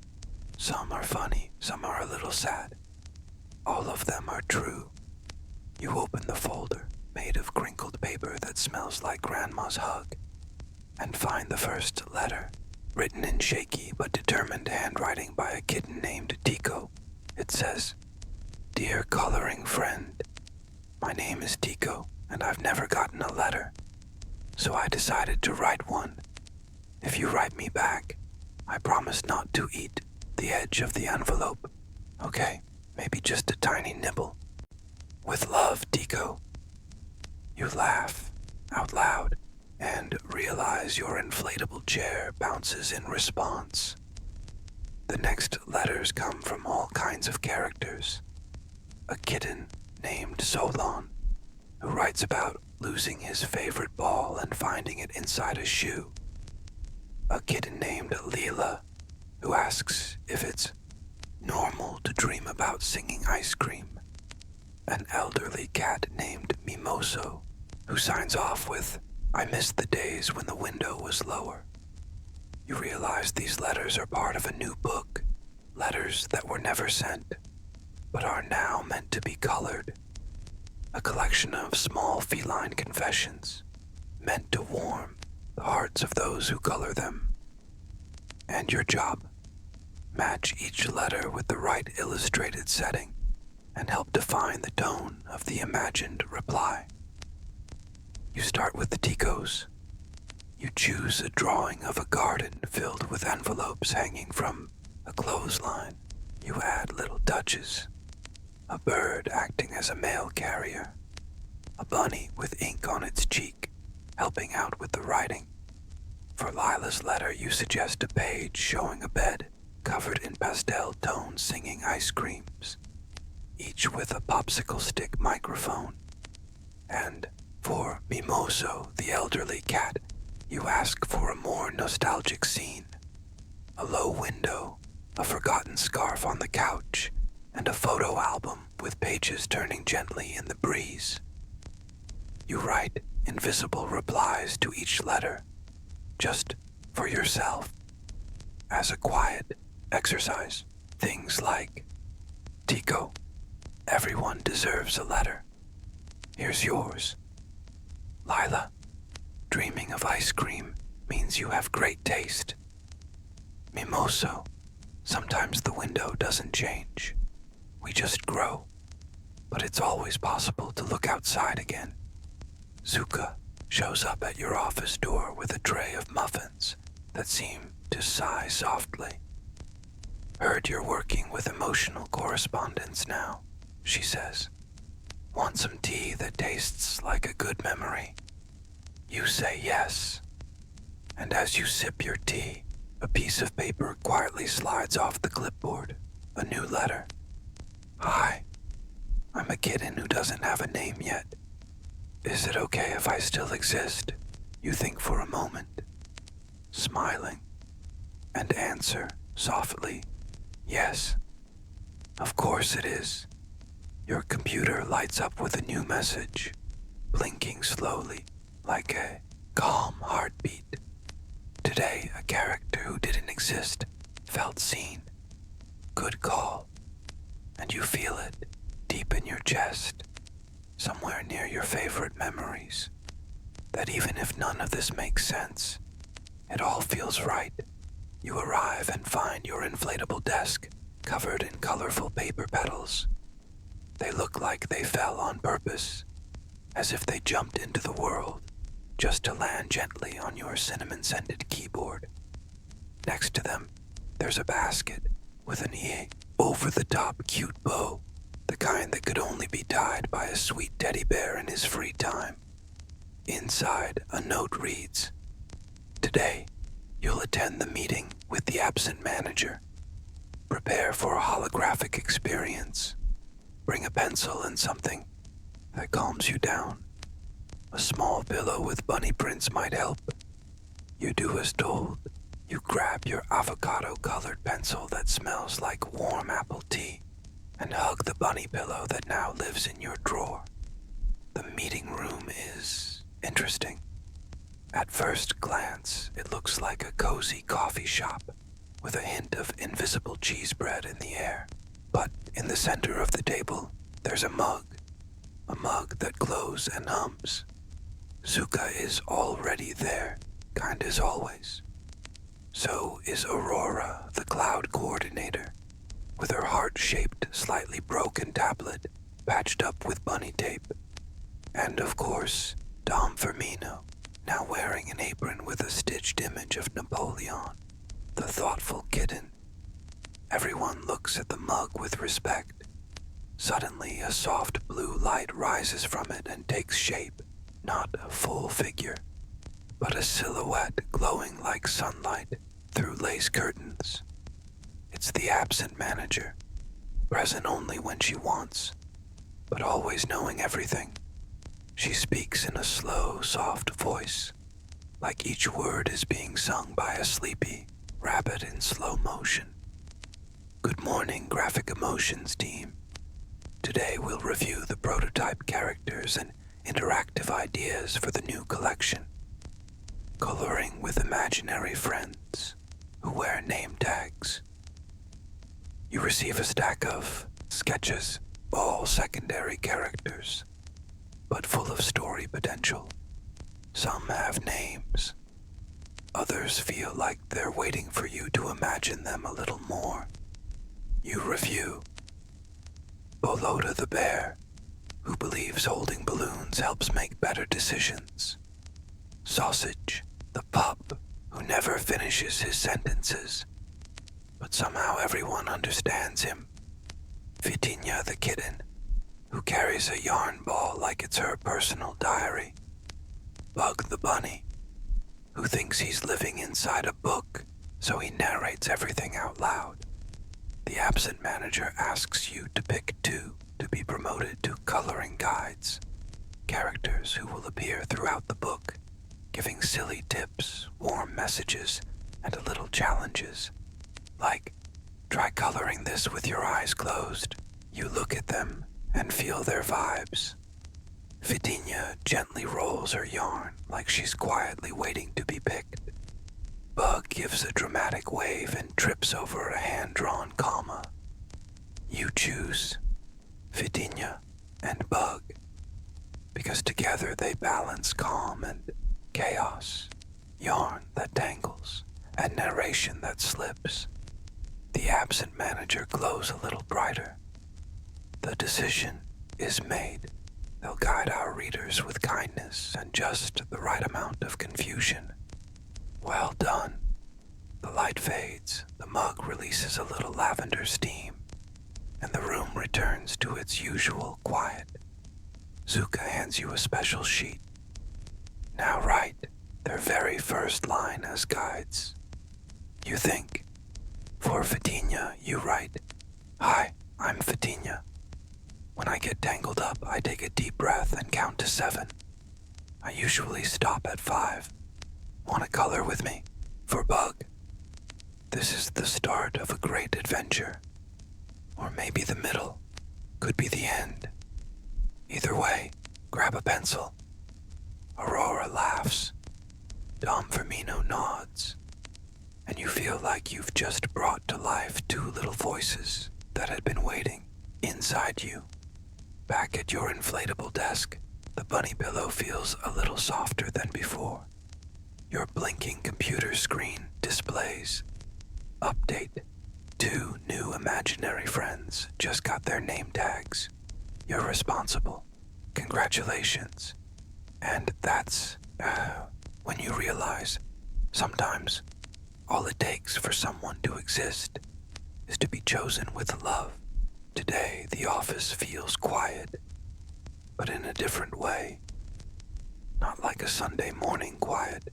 Some are funny, some are a little sad. All of them are true. You open the folder, made of crinkled paper that smells like Grandma's hug, and find the first letter, written in shaky but determined handwriting by a kitten named Tico. It says, "Dear coloring friend, my name is Tico, and I've never gotten a letter, so I decided to write one. If you write me back, I promise not to eat the edge of the envelope. Okay, maybe just a tiny nibble. With love, Tico." You laugh out loud and realize your inflatable chair bounces in response. The next letters come from all kinds of characters. A kitten named Solon, who writes about losing his favorite ball and finding it inside a shoe. A kitten named Leela, who asks if it's normal to dream about singing ice cream. An elderly cat named Mimoso, who signs off with, "I miss the days when the window was lower." You realize these letters are part of a new book, letters that were never sent, but are now meant to be colored. A collection of small feline confessions, meant to warm the hearts of those who color them. And your job, match each letter with the right illustrated setting and help define the tone of the imagined reply. You start with the Ticos. You choose a drawing of a garden filled with envelopes hanging from a clothesline. You add little touches. A bird acting as a mail carrier. A bunny with ink on its cheek, helping out with the writing. For Lila's letter, you suggest a page showing a bed covered in pastel tones singing ice creams, each with a popsicle stick microphone. And for Mimoso, the elderly cat, you ask for a more nostalgic scene. A low window, a forgotten scarf on the couch, and a photo album with pages turning gently in the breeze. You write invisible replies to each letter, just for yourself, as a quiet exercise. Things like, "Tico, everyone deserves a letter. Here's yours. Lila, dreaming of ice cream means you have great taste. Mimoso, sometimes the window doesn't change. We just grow, but it's always possible to look outside again. Zuka, shows up at your office door with a tray of muffins that seem to sigh softly. "Heard you're working with emotional correspondence now," she says. "Want some tea that tastes like a good memory?" You say yes, and as you sip your tea, a piece of paper quietly slides off the clipboard, a new letter. "Hi, I'm a kitten who doesn't have a name yet. Is it okay if I still exist?" You think for a moment, smiling, and answer softly, "Yes, of course it is." Your computer lights up with a new message, blinking slowly like a calm heartbeat. Today, a character who didn't exist felt seen. Good call. And you feel it deep in your chest, somewhere near your favorite memories, that even if none of this makes sense, it all feels right. You arrive and find your inflatable desk covered in colorful paper petals. They look like they fell on purpose, as if they jumped into the world just to land gently on your cinnamon-scented keyboard. Next to them, there's a basket with an over-the-top cute bow, the kind that could only be tied by a sweet teddy bear in his free time. Inside, a note reads, "Today, you'll attend the meeting with the absent manager. Prepare for a holographic experience. Bring a pencil and something that calms you down. A small pillow with bunny prints might help." You do as told. You grab your avocado-colored pencil that smells like warm apple tea and hug the bunny pillow that now lives in your drawer. The meeting room is interesting. At first glance, it looks like a cozy coffee shop with a hint of invisible cheese bread in the air. But in the center of the table, there's a mug that glows and hums. Zuka is already there, kind as always. So is Aurora, the cloud coordinator, with her heart-shaped, slightly broken tablet patched up with bunny tape. And of course, Dom Firmino, now wearing an apron with a stitched image of Napoleon, the thoughtful kitten. Everyone looks at the mug with respect. Suddenly, a soft blue light rises from it and takes shape, not a full figure, but a silhouette glowing like sunlight through lace curtains. It's the absent manager, present only when she wants, but always knowing everything. She speaks in a slow, soft voice, like each word is being sung by a sleepy rabbit in slow motion. "Good morning, Graphic Emotions team. Today we'll review the prototype characters and interactive ideas for the new collection. Coloring with imaginary friends who wear name tags." You receive a stack of sketches, all secondary characters, but full of story potential. Some have names. Others feel like they're waiting for you to imagine them a little more. You review. Bolota the bear, who believes holding balloons helps make better decisions. Sausage, the pup, who never finishes his sentences, but somehow everyone understands him. Vitinha the kitten, who carries a yarn ball like it's her personal diary. Bug the bunny, who thinks he's living inside a book, so he narrates everything out loud. The absent manager asks you to pick two to be promoted to coloring guides, characters who will appear throughout the book, giving silly tips, warm messages, and little challenges, like, "Try coloring this with your eyes closed." You look at them and feel their vibes. Vitinha gently rolls her yarn like she's quietly waiting to be picked. Bug gives a dramatic wave and trips over a hand-drawn comma. You choose Vitinha and Bug, because together they balance calm and chaos, yarn that tangles, and narration that slips. The absent manager glows a little brighter. The decision is made. They'll guide our readers with kindness and just the right amount of confusion. Well done. The light fades, the mug releases a little lavender steam, and the room returns to its usual quiet. Zuka hands you a special sheet. Now write their very first line as guides. You think. For Fatinya, you write, "Hi, I'm Fatinya." When I get tangled up, I take a deep breath and count to 7. I usually stop at 5. Want to color with me? For Bug. This is the start of a great adventure. Or maybe the middle. Could be the end. Either way, grab a pencil. Aurora laughs. Dom Firmino nods. And you feel like you've just brought to life 2 little voices that had been waiting inside you. Back at your inflatable desk, the bunny pillow feels a little softer than before. Your blinking computer screen displays, "Update. 2 new imaginary friends just got their name tags. You're responsible. Congratulations." And that's when you realize sometimes all it takes for someone to exist is to be chosen with love. Today, the office feels quiet, but in a different way. Not like a Sunday morning quiet.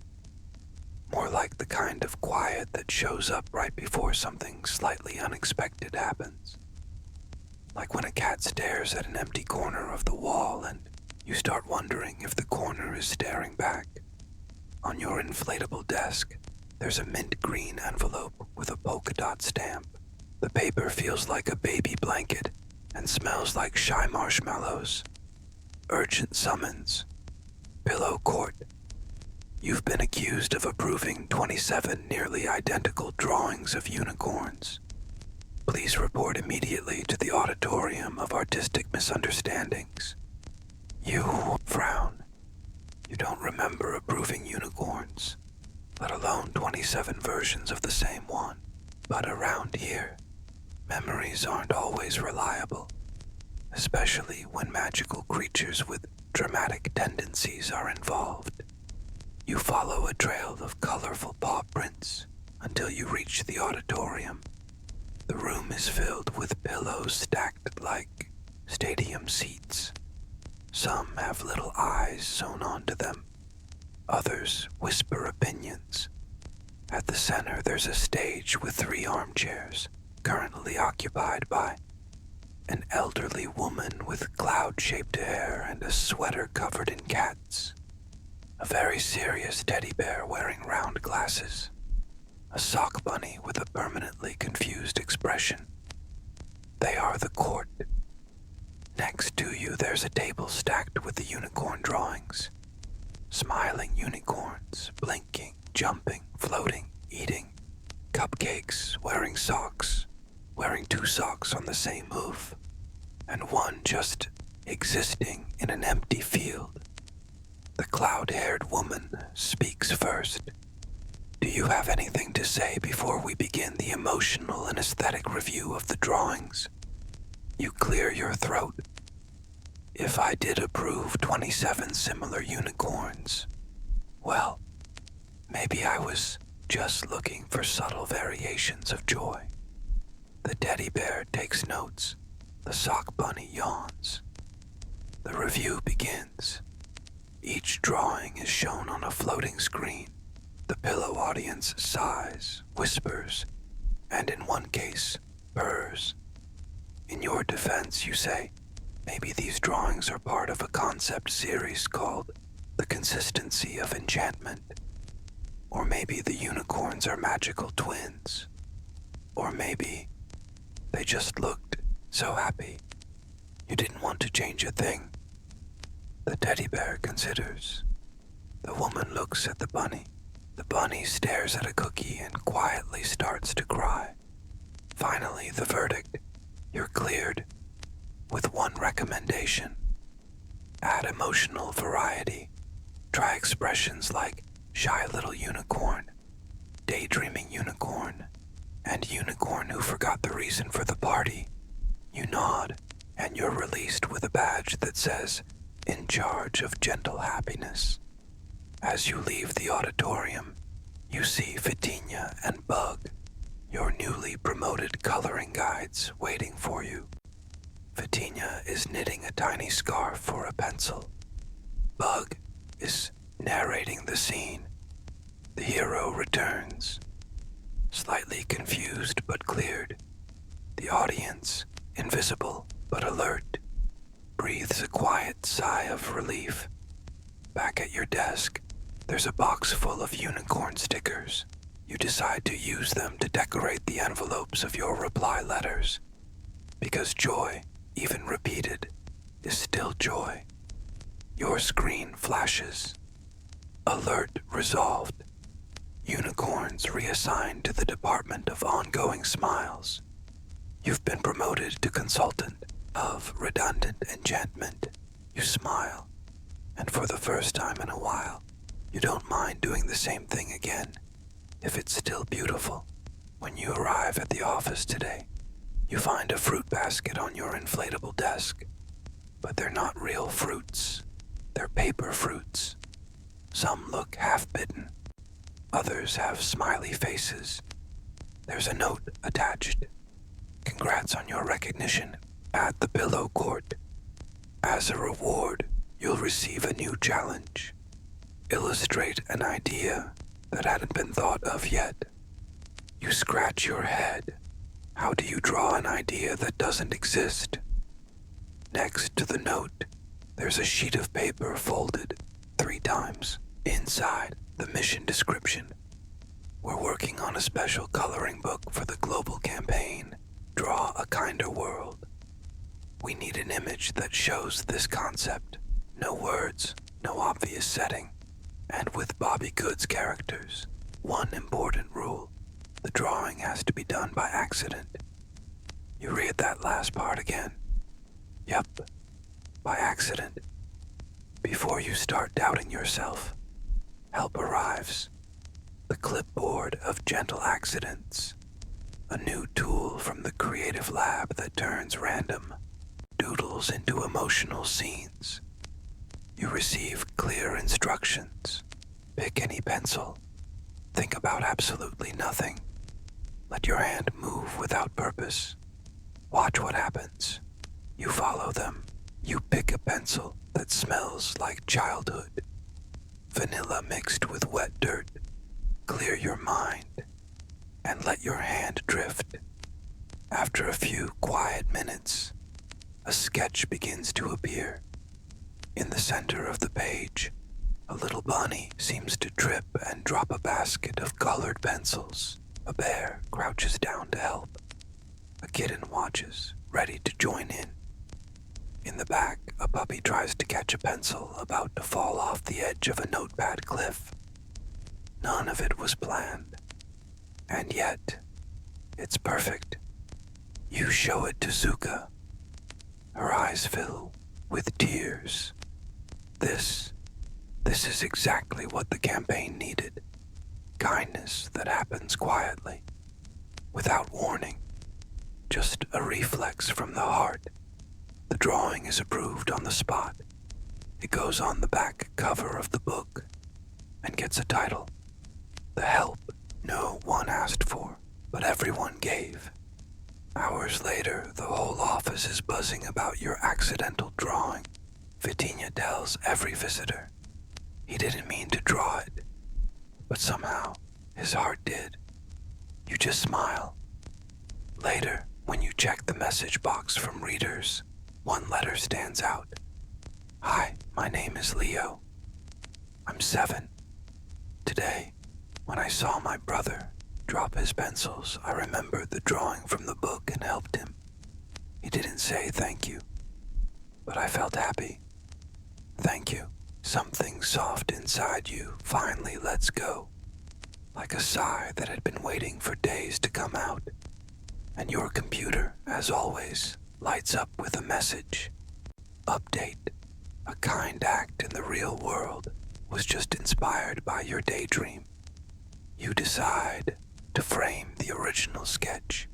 More like the kind of quiet that shows up right before something slightly unexpected happens. Like when a cat stares at an empty corner of the wall and you start wondering if the corner is staring back. On your inflatable desk, there's a mint green envelope with a polka dot stamp. The paper feels like a baby blanket and smells like shy marshmallows. Urgent summons. Pillow Court. You've been accused of approving 27 nearly identical drawings of unicorns. Please report immediately to the Auditorium of Artistic Misunderstandings. You frown. You don't remember approving unicorns, let alone 27 versions of the same one. But around here, memories aren't always reliable, especially when magical creatures with dramatic tendencies are involved. You follow a trail of colorful paw prints until you reach the auditorium. The room is filled with pillows stacked like stadium seats. Some have little eyes sewn onto them. Others whisper opinions. At the center, there's a stage with 3 armchairs, currently occupied by an elderly woman with cloud-shaped hair and a sweater covered in cats, a very serious teddy bear wearing round glasses, a sock bunny with a permanently confused expression. They are the court. Next to you, there's a table stacked with the unicorn drawings. Smiling unicorns, blinking, jumping, floating, eating, cupcakes, wearing socks, wearing 2 socks on the same hoof, and one just existing in an empty field. The cloud-haired woman speaks first. Do you have anything to say before we begin the emotional and aesthetic review of the drawings? You clear your throat. If I did approve 27 similar unicorns, well, maybe I was just looking for subtle variations of joy. The teddy bear takes notes. The sock bunny yawns. The review begins. Each drawing is shown on a floating screen. The pillow audience sighs, whispers, and in one case, purrs. In your defense, you say, maybe these drawings are part of a concept series called The Consistency of Enchantment. Or maybe the unicorns are magical twins. Or maybe they just looked so happy you didn't want to change a thing. The teddy bear considers. The woman looks at the bunny. The bunny stares at a cookie and quietly starts to cry. Finally, the verdict. You're cleared. With one recommendation. Add emotional variety. Try expressions like shy little unicorn, daydreaming unicorn, and unicorn who forgot the reason for the party. You nod, and you're released with a badge that says, in charge of gentle happiness. As you leave the auditorium, you see Fitinia and Bug, your newly promoted coloring guides, waiting for you. Fitinia is knitting a tiny scarf for a pencil. Bug is narrating the scene. The hero returns, slightly confused but cleared. The audience, invisible but alert, breathes a quiet sigh of relief. Back at your desk, there's a box full of unicorn stickers. You decide to use them to decorate the envelopes of your reply letters. Because joy, even repeated, is still joy. Your screen flashes. Alert resolved. Unicorns reassigned to the Department of Ongoing Smiles. You've been promoted to consultant of redundant enchantment. You smile, and for the first time in a while, you don't mind doing the same thing again, if it's still beautiful. When you arrive at the office today, you find a fruit basket on your inflatable desk. But they're not real fruits. They're paper fruits. Some look half-bitten. Others have smiley faces. There's a note attached. Congrats on your recognition at the Pillow Court. As a reward, you'll receive a new challenge. Illustrate an idea that hadn't been thought of yet. You scratch your head. How do you draw an idea that doesn't exist? Next to the note, there's a sheet of paper folded 3 times. Inside, the mission description. We're working on a special coloring book for the global campaign, Draw a Kinder World. We need an image that shows this concept. No words, no obvious setting. And with Bobbie Goods characters, one important rule. The drawing has to be done by accident. You read that last part again. Yep, by accident. Before you start doubting yourself, help arrives. The clipboard of gentle accidents. A new tool from the creative lab that turns random doodles into emotional scenes. You receive clear instructions. Pick any pencil. Think about absolutely nothing. Let your hand move without purpose. Watch what happens. You follow them. You pick a pencil that smells like childhood. Vanilla mixed with wet dirt. Clear your mind and let your hand drift. After a few quiet minutes, a sketch begins to appear. In the center of the page, a little bunny seems to trip and drop a basket of colored pencils. A bear crouches down to help. A kitten watches, ready to join in. In the back, a puppy tries to catch a pencil about to fall off the edge of a notepad cliff. None of it was planned. And yet, it's perfect. You show it to Zuka. Her eyes fill with tears. This is exactly what the campaign needed. Kindness that happens quietly, without warning. Just a reflex from the heart. The drawing is approved on the spot. It goes on the back cover of the book and gets a title. The help no one asked for, but everyone gave. Hours later, the whole office is buzzing about your accidental drawing. Fitinia tells every visitor. He didn't mean to draw it, but somehow his heart did. You just smile. Later, when you check the message box from readers, one letter stands out. Hi, my name is Leo. I'm 7. Today, when I saw my brother drop his pencils, I remembered the drawing from the book and helped him. He didn't say thank you, but I felt happy. Thank you. Something soft inside you finally lets go, like a sigh that had been waiting for days to come out. And your computer, as always, lights up with a message. Update. A kind act in the real world was just inspired by your daydream. You decide to frame the original sketch.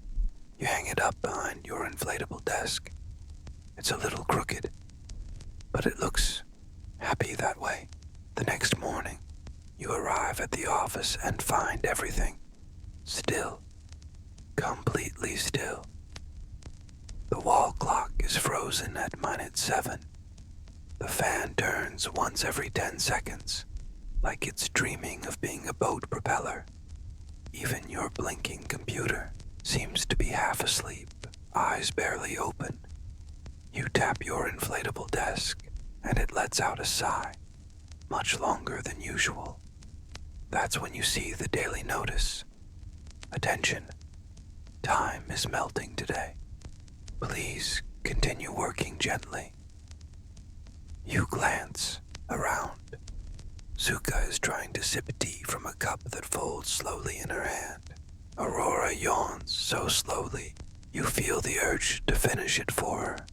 You hang it up behind your inflatable desk. It's a little crooked, but it looks happy that way. The next morning, you arrive at the office and find everything still, completely still. The wall clock is frozen at -7. The fan turns once every 10 seconds, like it's dreaming of being a boat propeller. Even your blinking computer seems to be half asleep, eyes barely open. You tap your inflatable desk, and it lets out a sigh, much longer than usual. That's when you see the daily notice. Attention, time is melting today. Please continue working gently. You glance around. Zuka is trying to sip tea from a cup that folds slowly in her hand. Aurora yawns so slowly, you feel the urge to finish it for her.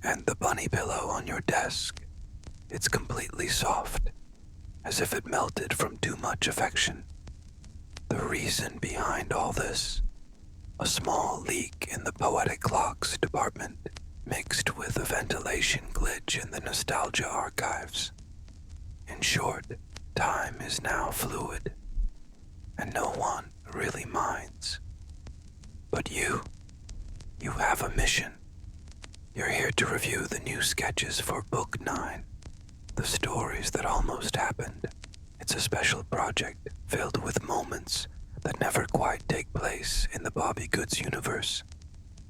And the bunny pillow on your desk, it's completely soft, as if it melted from too much affection. The reason behind all this, a small leak in the poetic clocks department, mixed with a ventilation glitch in the nostalgia archives. In short, time is now fluid, and no one really minds. But you have a mission. You're here to review the new sketches for Book 9, the stories that almost happened. It's a special project filled with moments that never quite take place in the Bobbie Goods universe,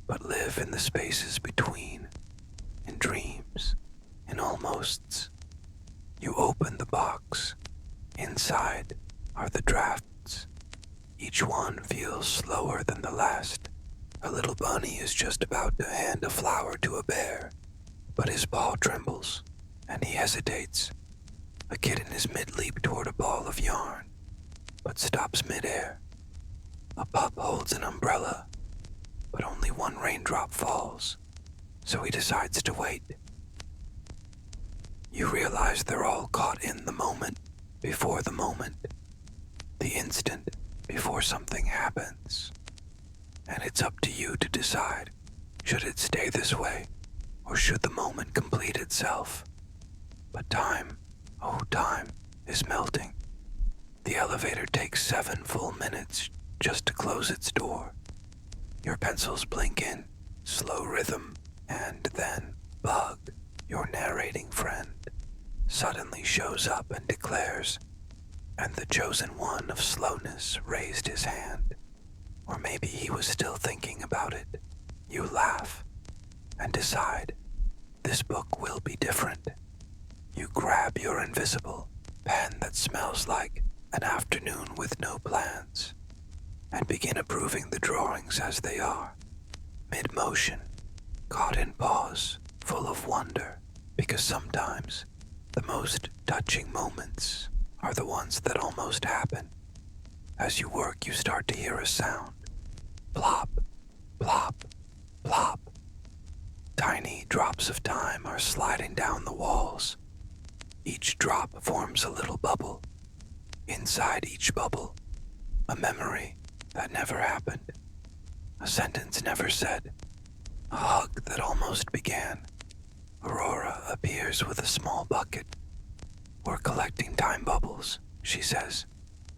but live in the spaces between, in dreams, in almosts. You open the box. Inside are the drafts. Each one feels slower than the last. A little bunny is just about to hand a flower to a bear, but his paw trembles, and he hesitates. A kitten is mid-leap toward a ball of yarn, but stops mid-air. A pup holds an umbrella, but only one raindrop falls, so he decides to wait. You realize they're all caught in the moment before the moment, the instant before something happens. And it's up to you to decide, should it stay this way, or should the moment complete itself? But time, oh time, is melting. The elevator takes 7 full minutes just to close its door. Your pencils blink in, slow rhythm, and then Bug, your narrating friend, suddenly shows up and declares, and the chosen one of slowness raised his hand. Or maybe he was still thinking about it. You laugh and decide, this book will be different. You grab your invisible pen that smells like an afternoon with no plans, and begin approving the drawings as they are, mid-motion, caught in pause, full of wonder, because sometimes the most touching moments are the ones that almost happen. As you work, you start to hear a sound. Plop, plop, plop. Tiny drops of time are sliding down the walls. Each drop forms a little bubble. Inside each bubble, a memory that never happened, a sentence never said, a hug that almost began. Aurora appears with a small bucket. We're collecting time bubbles, she says.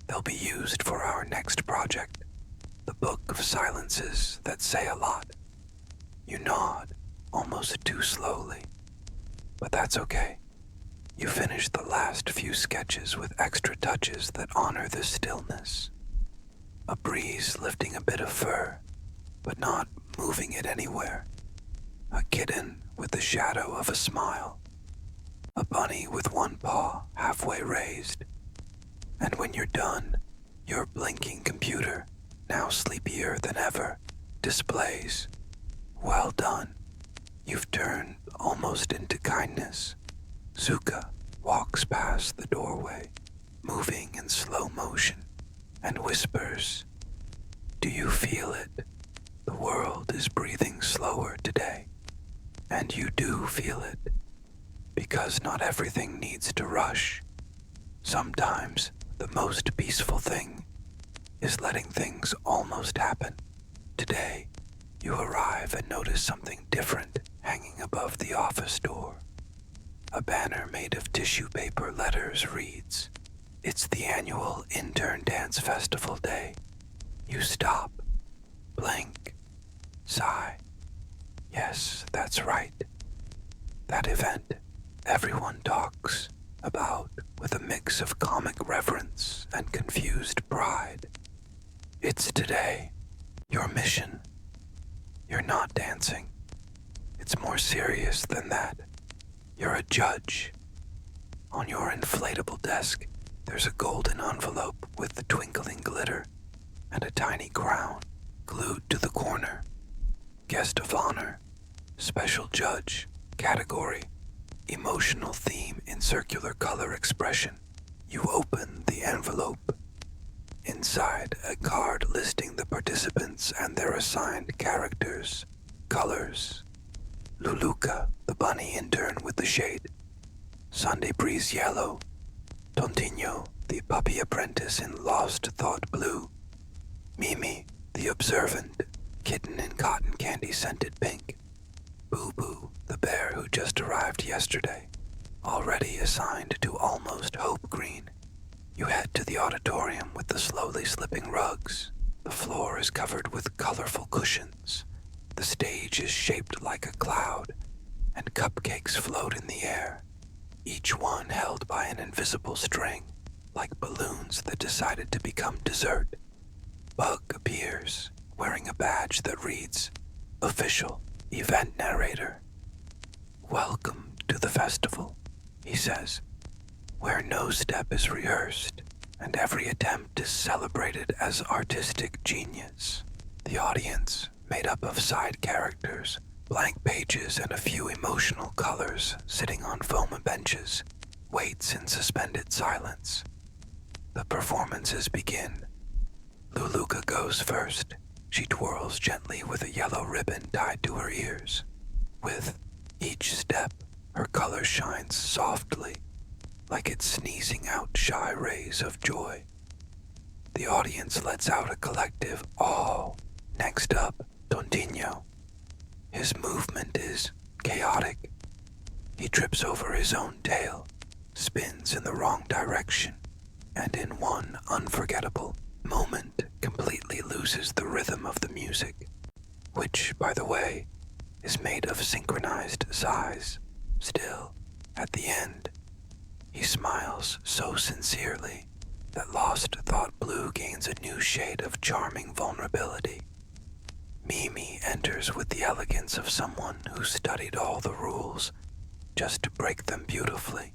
They'll be used for our next project, the book of silences that say a lot. You nod, almost too slowly, but that's okay. You finish the last few sketches with extra touches that honor the stillness. A breeze lifting a bit of fur, but not moving it anywhere. A kitten with the shadow of a smile. A bunny with one paw halfway raised. And when you're done, your blinking computer, now sleepier than ever, displays, well done. You've turned almost into kindness. Zuka walks past the doorway, moving in slow motion, and whispers, do you feel it? The world is breathing slower today. And you do feel it, because not everything needs to rush. Sometimes the most peaceful thing is letting things almost happen. Today, you arrive and notice something different hanging above the office door. A banner made of tissue paper letters reads, "It's the annual Intern Dance Festival Day." You stop, blink, sigh. Yes, that's right. That event everyone talks about with a mix of comic reverence and confused pride. It's today. Your mission. You're not dancing. It's more serious than that. You're a judge. On your inflatable desk, there's a golden envelope with the twinkling glitter and a tiny crown glued to the corner. Guest of honor, special judge, category, emotional theme in circular color expression. You open the envelope. Inside, a card listing the participants and their assigned characters, colors. Luluca, the bunny intern with the shade. Sunday Breeze yellow. Tontino, the puppy apprentice in Lost Thought blue. Mimi, the observant kitten in cotton candy scented pink. Boo Boo, the bear who just arrived yesterday, already assigned to almost hope green. You head to the auditorium with the slowly slipping rugs. The floor is covered with colorful cushions. The stage is shaped like a cloud, and cupcakes float in the air, each one held by an invisible string, like balloons that decided to become dessert. Bug appears, wearing a badge that reads, "Official Event Narrator." "Welcome to the festival," he says, "where no step is rehearsed, and every attempt is celebrated as artistic genius." The audience, made up of side characters, blank pages, and a few emotional colors sitting on foam benches, waits in suspended silence. The performances begin. Luluca goes first. She twirls gently with a yellow ribbon tied to her ears. With each step, her color shines softly, like it's sneezing out shy rays of joy. The audience lets out a collective "awe." Next up, Tontino. His movement is chaotic. He trips over his own tail, spins in the wrong direction, and in one unforgettable moment completely loses the rhythm of the music, which, by the way, is made of synchronized sighs. Still, at the end, he smiles so sincerely that Lost Thought Blue gains a new shade of charming vulnerability. Mimi enters with the elegance of someone who studied all the rules just to break them beautifully.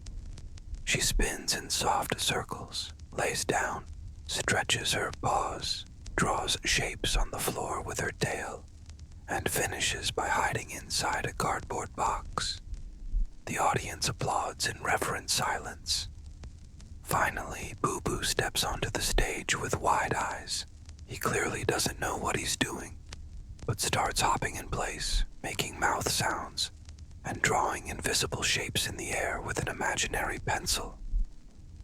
She spins in soft circles, lays down, stretches her paws, draws shapes on the floor with her tail, and finishes by hiding inside a cardboard box. The audience applauds in reverent silence. Finally, Boo Boo steps onto the stage with wide eyes. He clearly doesn't know what he's doing, but starts hopping in place, making mouth sounds, and drawing invisible shapes in the air with an imaginary pencil.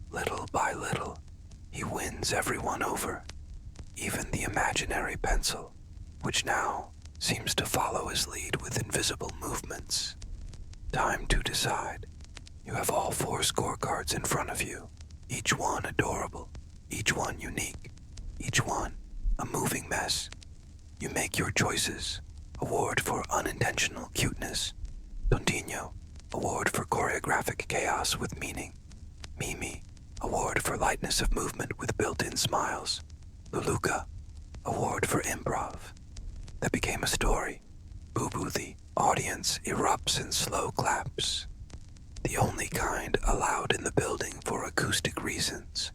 Little by little, he wins everyone over, even the imaginary pencil, which now seems to follow his lead with invisible movements. Time to decide. You have all 4 scorecards in front of you, each one adorable, each one unique, each one a moving mess. You make your choices. Award for unintentional cuteness. Tontino, award for choreographic chaos with meaning. Mimi, award for lightness of movement with built-in smiles. Luluca, award for improv. That became a story. Boo Boo, the audience erupts in slow claps, the only kind allowed in the building for acoustic reasons.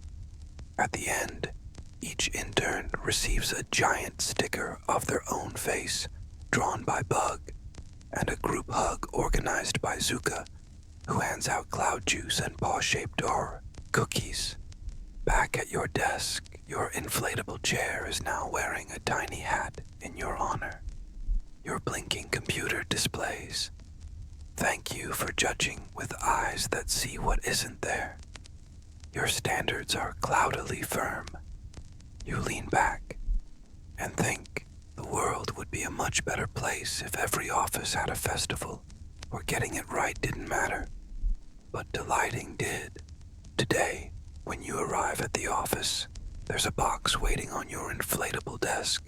At the end, each intern receives a giant sticker of their own face, drawn by Bug, and a group hug organized by Zuka, who hands out cloud juice and paw-shaped cookies. Back at your desk, your inflatable chair is now wearing a tiny hat in your honor. Your blinking computer displays, "Thank you for judging with eyes that see what isn't there." Your standards are cloudily firm. You lean back and think the world would be a much better place if every office had a festival where getting it right didn't matter. but delighting did. Today, when you arrive at the office, there's a box waiting on your inflatable desk.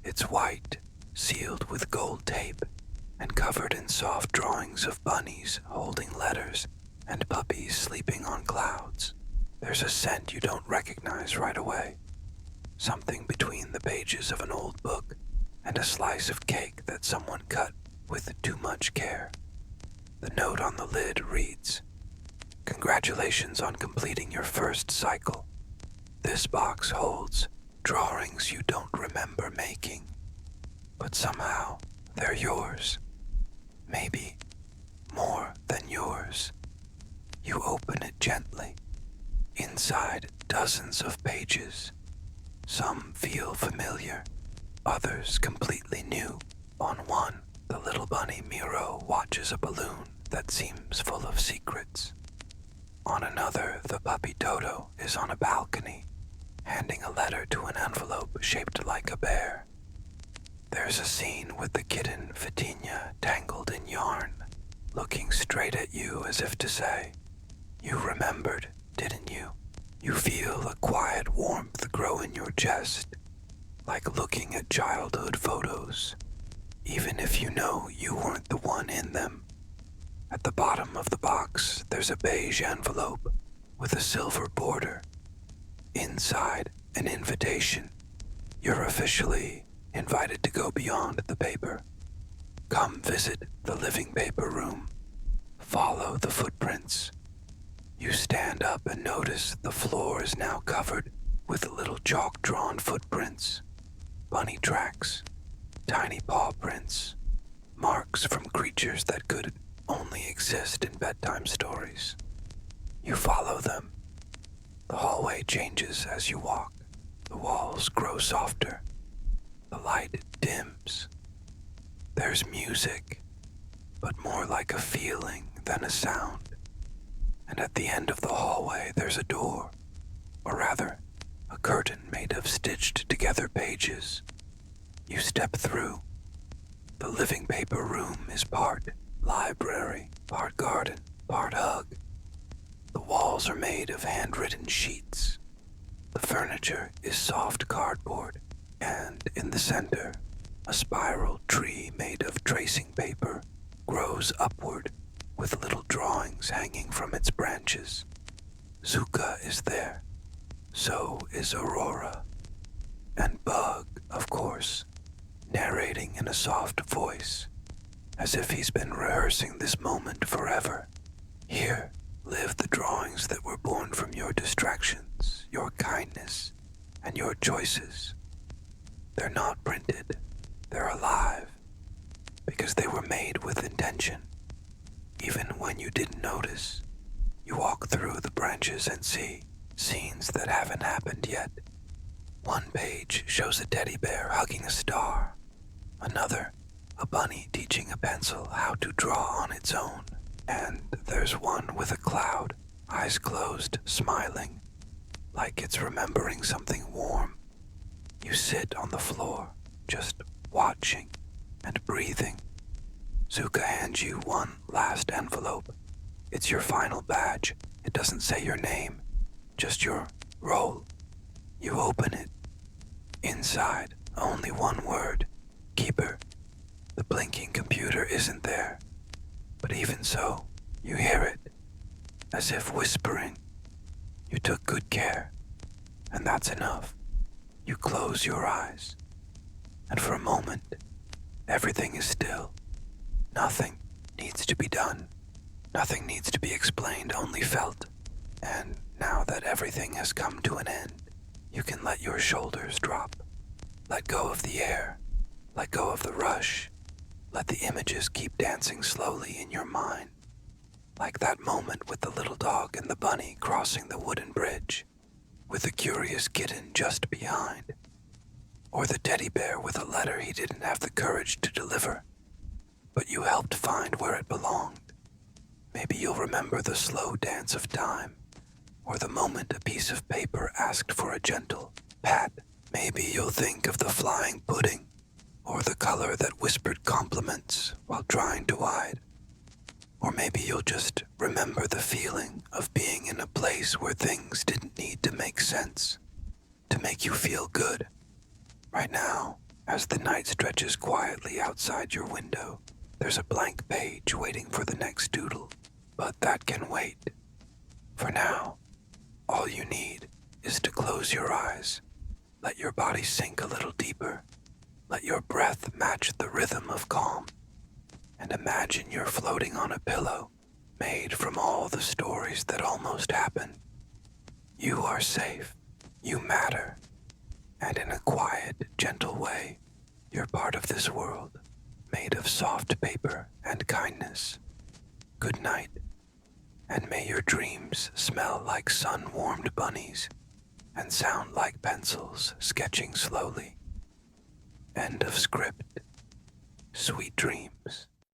It's white, sealed with gold tape, and covered in soft drawings of bunnies holding letters and puppies sleeping on clouds. There's a scent you don't recognize right away, something between the pages of an old book and a slice of cake that someone cut with too much care. The note on the lid reads, "Congratulations on completing your first cycle. This box holds drawings you don't remember making, but somehow they're yours. Maybe more than yours." You open it gently. Inside, dozens of pages. Some feel familiar, others completely new. On one, the little bunny Miro watches a balloon that seems full of secrets. On another, the puppy Toto is on a balcony, handing a letter to an envelope shaped like a bear. There's a scene with the kitten Fitinia tangled in yarn, looking straight at you as if to say, "You remembered, didn't you?" You feel a quiet warmth grow in your chest, like looking at childhood photos, even if you know you weren't the one in them. At the bottom of the box, there's a beige envelope with a silver border. Inside, an invitation. You're officially invited to go beyond the paper. Come visit the living paper room. Follow the footprints. You stand up and notice the floor is now covered with little chalk-drawn footprints, bunny tracks, tiny paw prints, marks from creatures that could only exist in bedtime stories. You follow them. The hallway changes as you walk. The walls grow softer. The light dims. There's music, but more like a feeling than a sound. And at the end of the hallway, there's a door, or rather, a curtain made of stitched together pages. You step through. The living paper room is part library, part garden, part hug. The walls are made of handwritten sheets. The furniture is soft cardboard, and in the center, a spiral tree made of tracing paper grows upward with little drawings hanging from its branches. Zuka is there. So is Aurora. And Bug, of course, narrating in a soft voice, as if he's been rehearsing this moment forever. Here live the drawings that were born from your distractions, your kindness, and your choices. They're not printed. They're alive, because they were made with intention. Even when you didn't notice, you walk through the branches and see scenes that haven't happened yet. One page shows a teddy bear hugging a star. Another, a bunny teaching a pencil how to draw on its own. And there's one with a cloud, eyes closed, smiling, like it's remembering something warm. You sit on the floor, just watching and breathing. Zuka hands you one last envelope. It's your final badge. It doesn't say your name, just your role. You open it. Inside, only one word, keeper. The blinking computer isn't there, but even so, you hear it, as if whispering. You took good care, and that's enough. You close your eyes, and for a moment, everything is still. Nothing needs to be done. Nothing needs to be explained, only felt. And now that everything has come to an end, you can let your shoulders drop. Let go of the air. Let go of the rush. Let the images keep dancing slowly in your mind. Like that moment with the little dog and the bunny crossing the wooden bridge, with the curious kitten just behind. Or the teddy bear with a letter he didn't have the courage to deliver, but you helped find where it belonged. Maybe you'll remember the slow dance of time, or the moment a piece of paper asked for a gentle pat. Maybe you'll think of the flying pudding, or the color that whispered compliments while trying to hide. Or maybe maybe you'll just remember the feeling of being in a place where things didn't need to make sense to make you feel good. Right now, as the night stretches quietly outside your window, there's a blank page waiting for the next doodle, but that can wait. For now, all you need is to close your eyes, let your body sink a little deeper, let your breath match the rhythm of calm, and imagine you're floating on a pillow made from all the stories that almost happened. You are safe, you matter, and in a quiet, gentle way, you're part of this world, made of soft paper and kindness. Good night, and may your dreams smell like sun-warmed bunnies and sound like pencils sketching slowly. End of script. Sweet dreams.